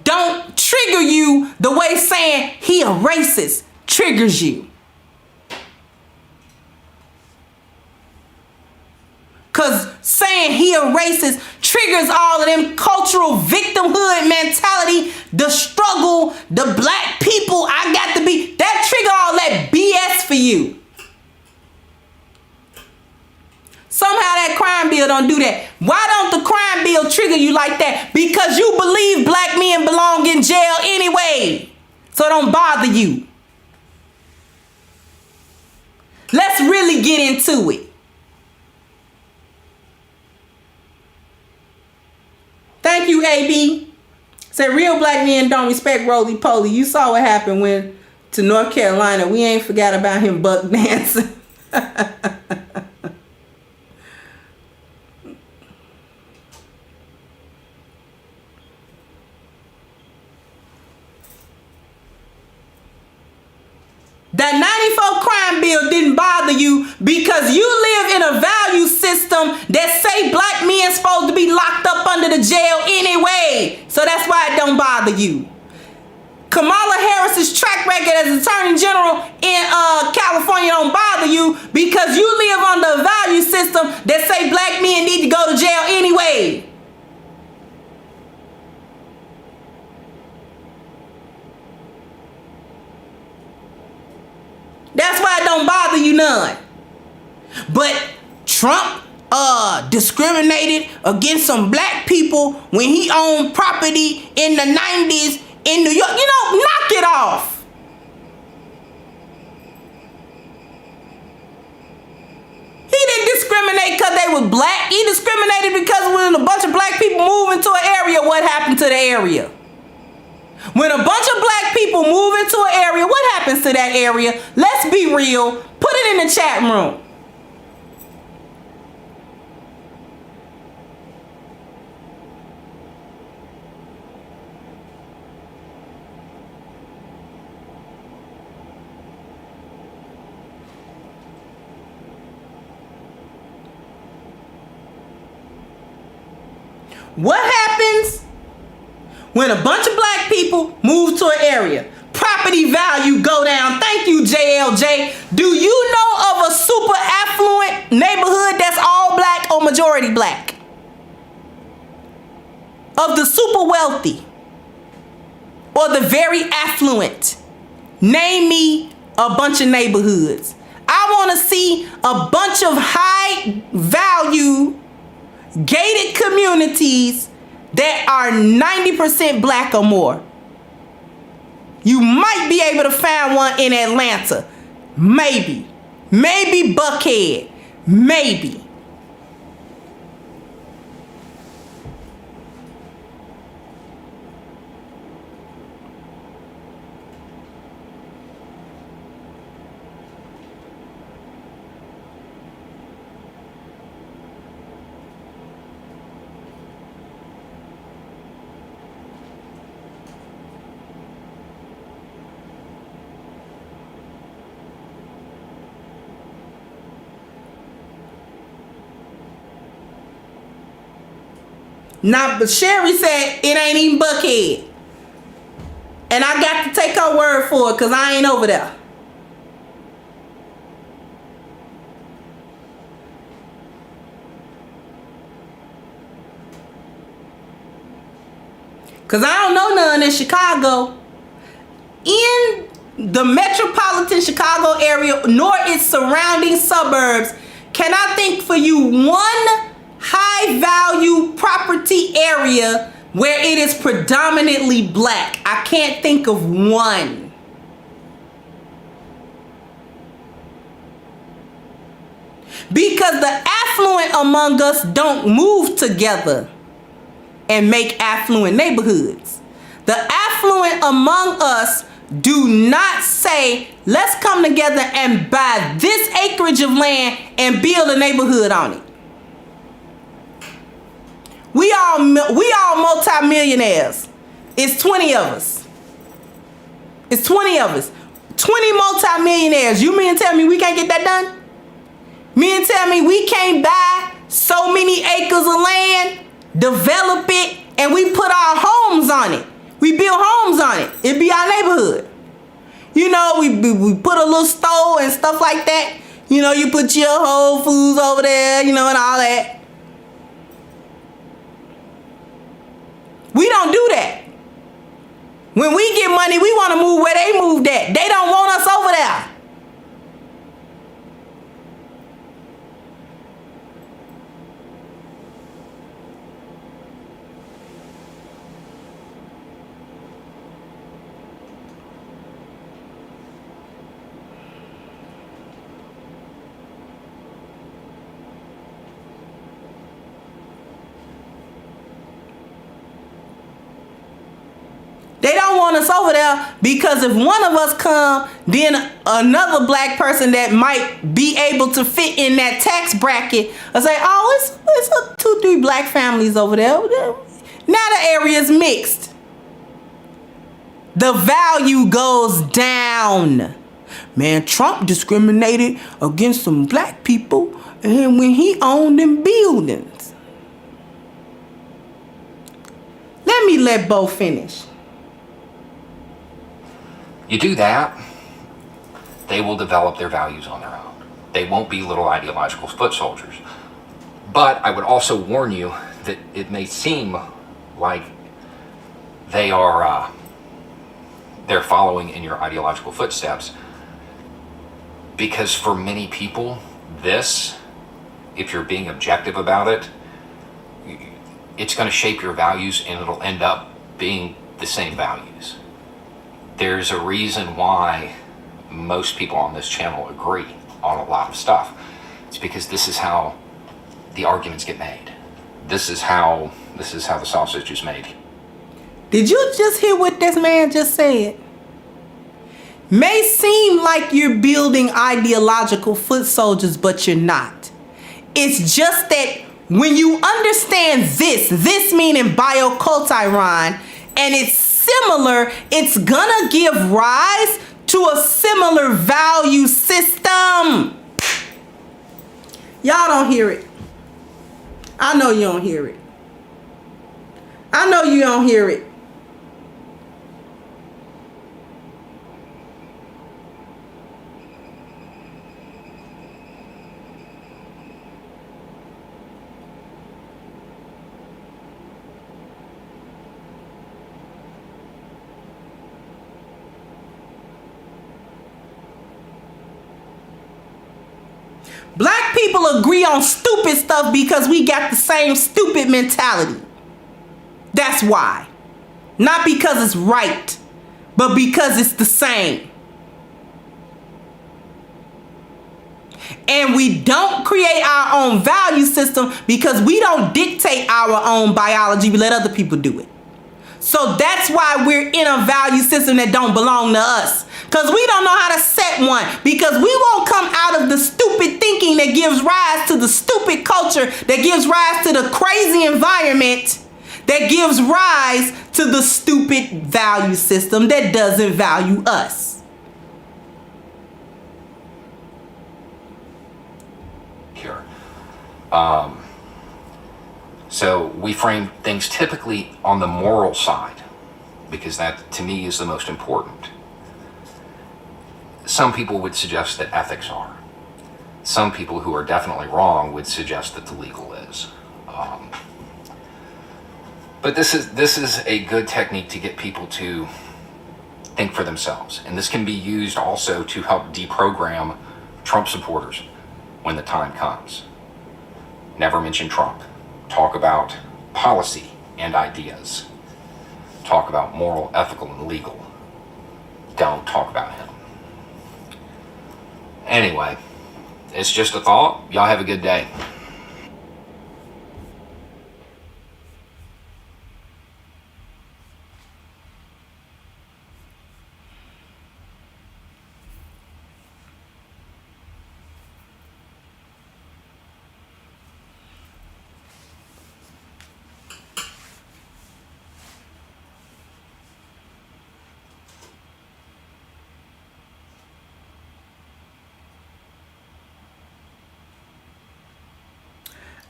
don't trigger you the way saying he a racist triggers you. Because saying he a racist triggers all of them cultural victimhood mentality, the struggle, the black people, I got to be, that trigger all that BS for you. Somehow that crime bill don't do that. Why don't the crime bill trigger you like that? Because you believe black men belong in jail anyway. So it don't bother you. Let's really get into it. Thank you, AB. Said real black men don't respect roly-poly. You saw what happened when to North Carolina. We ain't forgot about him buck dancing. That 94 crime bill didn't bother you because you live in a value system that say black men supposed to be locked up under the jail anyway. So that's why it don't bother you. Kamala Harris's track record as Attorney General in California don't bother you because you live under a value system that say black men need to go to jail anyway. That's why it don't bother you none. But Trump discriminated against some black people when he owned property in the 90s in New York. You know, knock it off. He didn't discriminate because they were black. He discriminated because when a bunch of black people move into an area, what happened to the area? When a bunch of black people move into an area, what happens to that area? Let's be real. Put it in the chat room. What happens when a bunch of black people move to an area? Property value go down. Thank you, JLJ. Do you know of a super affluent neighborhood that's all black or majority black? Of the super wealthy or the very affluent? Name me a bunch of neighborhoods. I want to see a bunch of high value gated communities that are 90% black or more. You might be able to find one in Atlanta. Maybe. Maybe Buckhead. Maybe. Now, but Sherry said it ain't even Buckhead. And I got to take her word for it because I ain't over there. Because I don't know none in Chicago. In the metropolitan Chicago area, nor its surrounding suburbs, can I think for you one high value property area where it is predominantly black? I can't think of one. Because the affluent among us don't move together and make affluent neighborhoods. The affluent among us do not say, let's come together and buy this acreage of land and build a neighborhood on it. We all multi-millionaires. It's 20 of us. It's 20 of us. 20 multi-millionaires. You mean to tell me we can't get that done? Mean to tell me we can't buy so many acres of land, develop it, and we put our homes on it. We build homes on it. It be our neighborhood. You know, we put a little store and stuff like that. You know, you put your Whole Foods over there, you know, and all that. We don't do that. When we get money, we want to move where they moved at. They don't want us over there. They don't want us over there because if one of us come, then another black person that might be able to fit in that tax bracket will say, oh, it's 2-3 black families over there. Now the area is mixed. The value goes down. Man, Trump discriminated against some black people and when he owned them buildings. Let Bo finish. You do that, they will develop their values on their own. They won't be little ideological foot soldiers. But I would also warn you that it may seem like they're following in your ideological footsteps, because for many people, this, if you're being objective about it, it's going to shape your values and it'll end up being the same values. There's a reason why most people on this channel agree on a lot of stuff. It's because this is how the arguments get made. This is how the sausage is made. Did you just hear what this man just said? May seem like you're building ideological foot soldiers, but you're not. It's just that when you understand this meaning bioculturon, and it's similar, it's gonna give rise to a similar value system. Y'all don't hear it. I know you don't hear it. I know you don't hear it. Black people agree on stupid stuff because we got the same stupid mentality. That's why. Not because it's right, but because it's the same. And we don't create our own value system because we don't dictate our own biology. We let other people do it. So that's why we're in a value system that don't belong to us. Because we don't know how to set one. Because we won't come out of the stupid thinking that gives rise to the stupid culture, that gives rise to the crazy environment, that gives rise to the stupid value system that doesn't value us. Sure. So we frame things typically on the moral side, because that, to me, is the most important. Some people would suggest that ethics are. Some people who are definitely wrong would suggest that the legal is. But this is a good technique to get people to think for themselves. And this can be used also to help deprogram Trump supporters when the time comes. Never mention Trump. Talk about policy and ideas. Talk about moral, ethical, and legal. Don't talk about him. Anyway, it's just a thought. Y'all have a good day.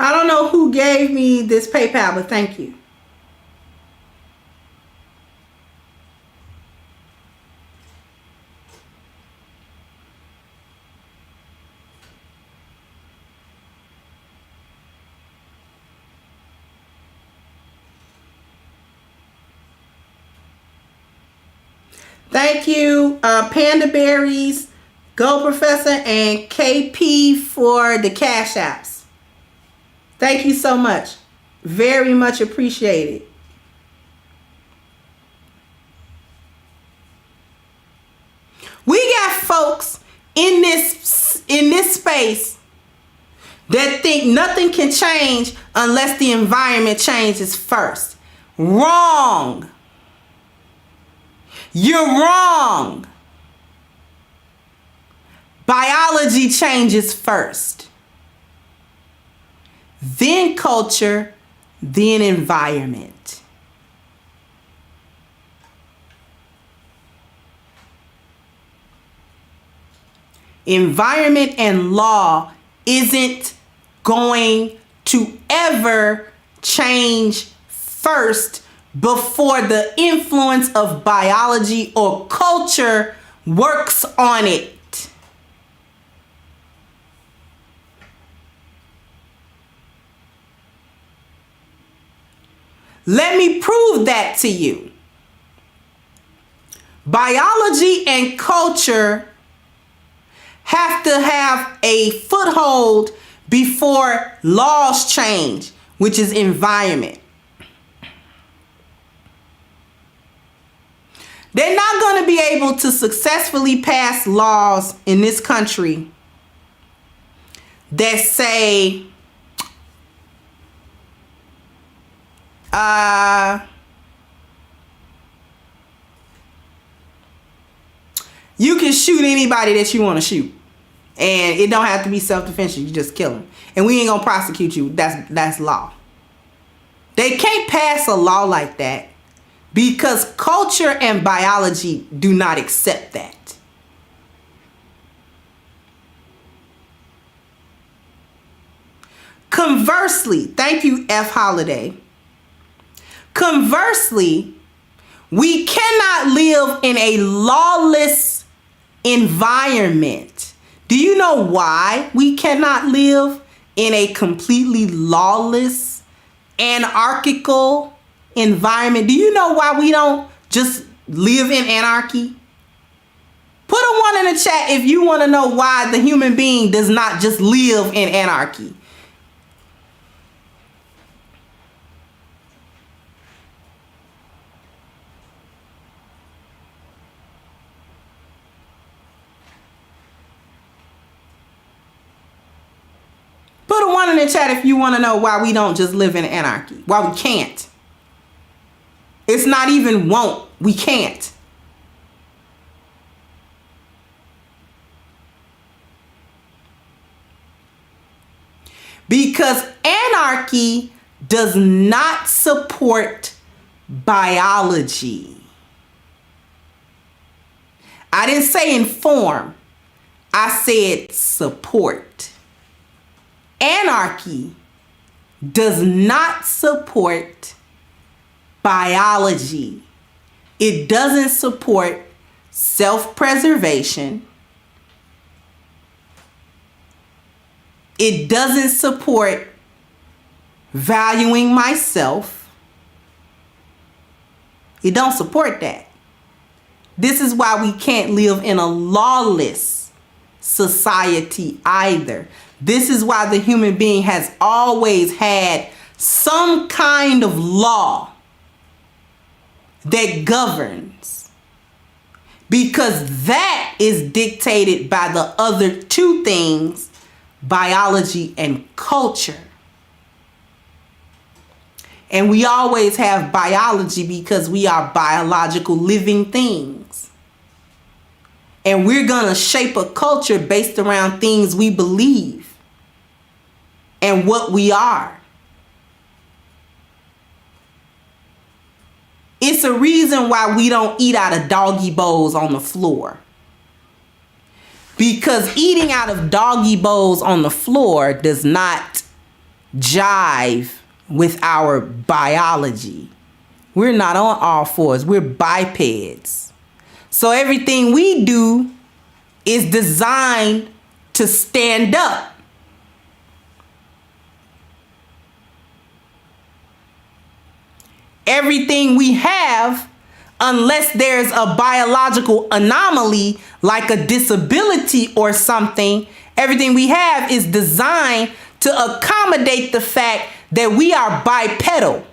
I don't know who gave me this PayPal, but thank you. Thank you, Panda Berries, Go Professor, and KP for the Cash Apps. Thank you so much. Very much appreciated. We got folks in this space that think nothing can change unless the environment changes first. Wrong. You're wrong. Biology changes first. Then culture, then environment. Environment and law isn't going to ever change first before the influence of biology or culture works on it. Let me prove that to you. Biology and culture have to have a foothold before laws change, which is environment. They're not going to be able to successfully pass laws in this country that say you can shoot anybody that you want to shoot, and it don't have to be self-defense. You just kill them, and we ain't gonna prosecute you. That's law. They can't pass a law like that because culture and biology do not accept that. Conversely, thank you, F. Holiday. Conversely, we cannot live in a lawless environment. Do you know why we cannot live in a completely lawless, anarchical environment? Do you know why we don't just live in anarchy? Put a 1 in the chat if you want to know why the human being does not just live in anarchy. Put a 1 in the chat if you want to know why we don't just live in anarchy. Why we can't. It's not even won't. We can't. Because anarchy does not support biology. I didn't say inform. I said support. Anarchy does not support biology. It doesn't support self-preservation. It doesn't support valuing myself. It don't support that. This is why we can't live in a lawless society either. This is why the human being has always had some kind of law that governs, because that is dictated by the other two things biology and culture. And we always have biology because we are biological living things. And we're going to shape a culture based around things we believe and what we are. It's a reason why we don't eat out of doggy bowls on the floor. Because eating out of doggy bowls on the floor does not jive with our biology. We're not on all fours. We're bipeds. So everything we do is designed to stand up. Everything we have, unless there's a biological anomaly like a disability or something, everything we have is designed to accommodate the fact that we are bipedal,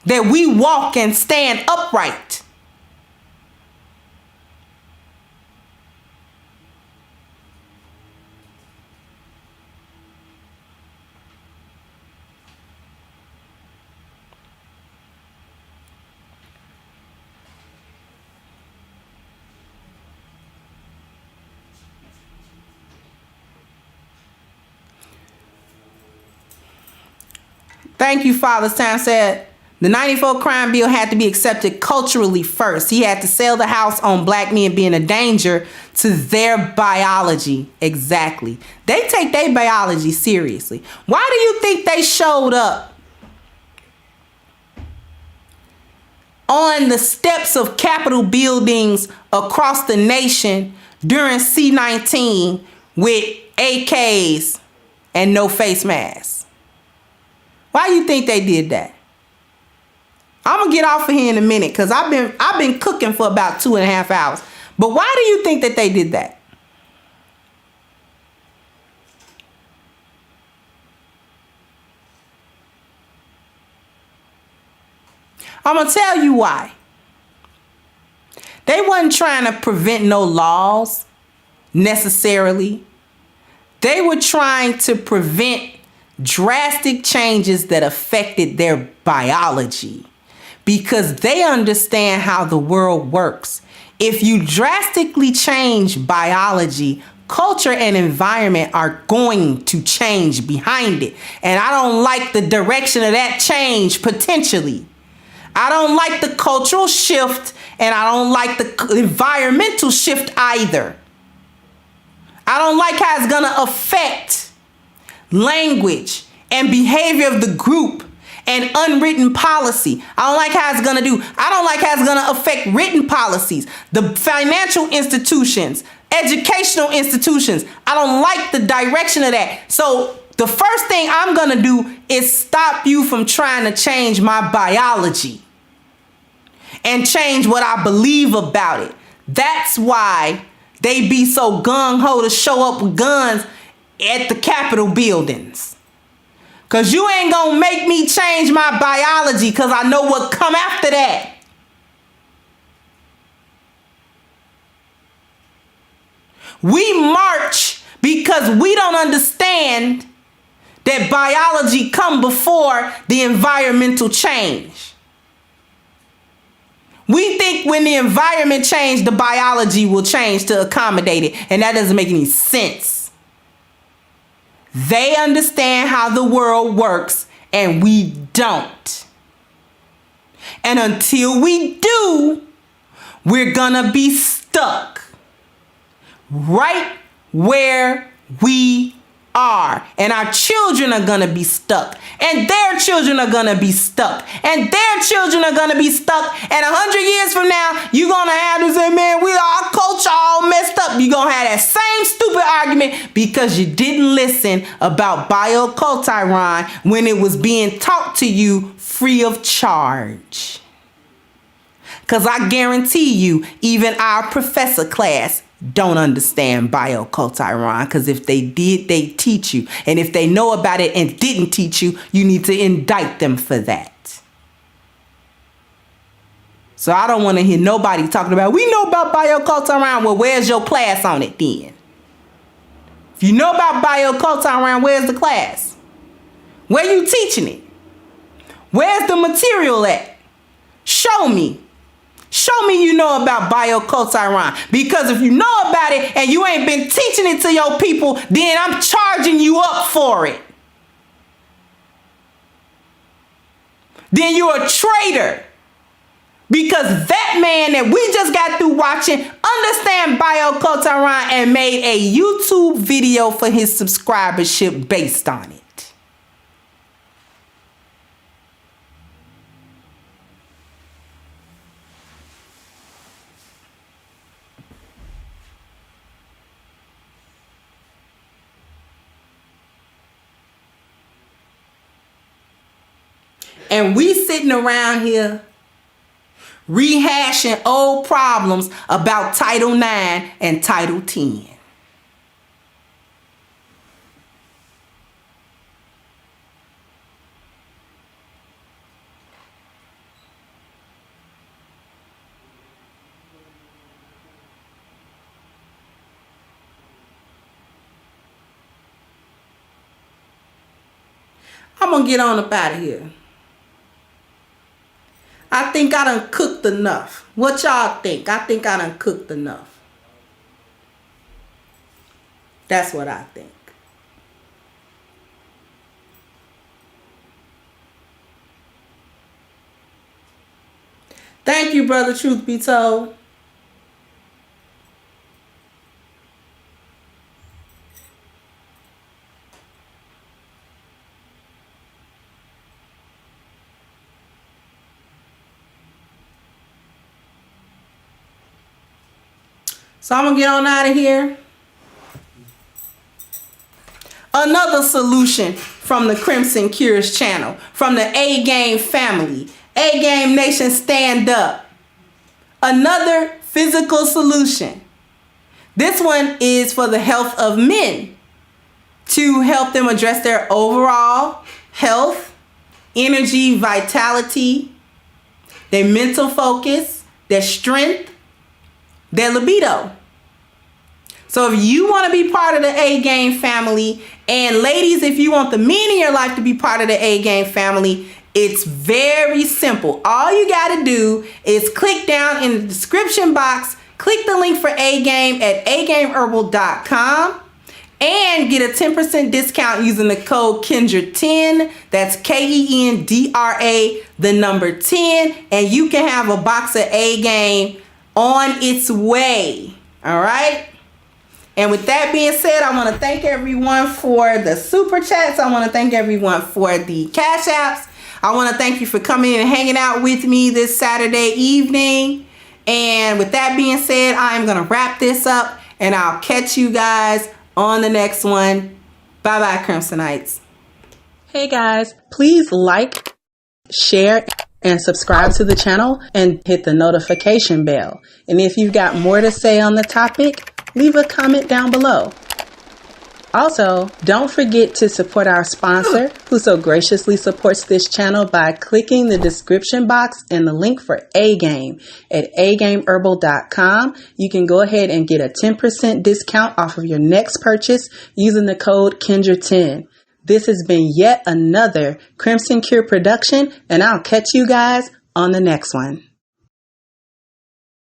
that we walk and stand upright. Thank you, Father Sam said the 94 crime bill had to be accepted culturally first. He had to sell the house on black men being a danger to their biology. Exactly. They take their biology seriously. Why do you think they showed up on the steps of Capitol buildings across the nation during C-19 with AKs and no face masks? Why do you think they did that? I'm gonna get off of here in a minute because I've been cooking for about 2.5 hours. But why do you think that they did that? I'm gonna tell you why. They wasn't trying to prevent no laws necessarily. They were trying to prevent drastic changes that affected their biology because they understand how the world works. If you drastically change biology, culture and environment are going to change behind it. And I don't like the direction of that change potentially. I don't like the cultural shift and I don't like the environmental shift either. I don't like how it's going to affect language and behavior of the group and unwritten policy. I don't like how it's gonna do. I don't like how it's gonna affect written policies, the financial institutions, educational institutions. I don't like the direction of that. So the first thing I'm gonna do is stop you from trying to change my biology and change what I believe about it. That's why they be so gung-ho to show up with guns at the Capitol buildings. Cause you ain't gonna make me change my biology cause I know what come after that. We march because we don't understand that biology come before the environmental change. We think when the environment change, the biology will change to accommodate it. And that doesn't make any sense. They understand how the world works and we don't. And until we do, we're gonna be stuck right where we are. And our children are gonna be stuck. And their children are gonna be stuck. And their children are gonna be stuck. And 100 years from now, you're gonna have to say, man, our culture all messed up. You're gonna have that same stupid argument because you didn't listen about bioculturon when it was being taught to you free of charge. Because I guarantee you, even our professor class don't understand bioculturon, because if they did, they teach you. And if they know about it and didn't teach you, you need to indict them for that. So I don't want to hear nobody talking about, we know about bioculturon. Well, where's your class on it then? If you know about bioculture, where's the class? Where you teaching it? Where's the material at? Show me. Show me you know about bioculture. Because if you know about it and you ain't been teaching it to your people, then I'm charging you up for it. Then you're a traitor. Because that man that we just got through watching understand bioculture and made a YouTube video for his subscribership based on it. And we sitting around here rehashing old problems about Title IX and Title X. I'm gonna get on up out of here. I think I done cooked enough. What y'all think? I think I done cooked enough. That's what I think. Thank you, brother, truth be told. So I'm going to get on out of here. Another solution from the Crimson Cures channel, from the A-Game family. A-Game Nation, stand up. Another physical solution. This one is for the health of men, to help them address their overall health, energy, vitality, their mental focus, their strength, their libido. So if you want to be part of the A-Game family, and ladies, if you want the men in your life to be part of the A-Game family, it's very simple. All you got to do is click down in the description box, click the link for A-Game at agameherbal.com, and get a 10% discount using the code Kendra10. That's Kendra, the number 10, and you can have a box of A-Game on its way. All right. And with that being said, I want to thank everyone for the super chats. I want to thank everyone for the cash apps. I want to thank you for coming in and hanging out with me this Saturday evening. And with that being said, I'm going to wrap this up, and I'll catch you guys on the next one. Bye-bye, Crimsonites. Hey guys, please like, share, and subscribe to the channel and hit the notification bell. And if you've got more to say on the topic, leave a comment down below. Also, don't forget to support our sponsor, who so graciously supports this channel by clicking the description box and the link for A-Game at agameherbal.com. You can go ahead and get a 10% discount off of your next purchase using the code Kendra10. This has been yet another Crimson Cure production, and I'll catch you guys on the next one.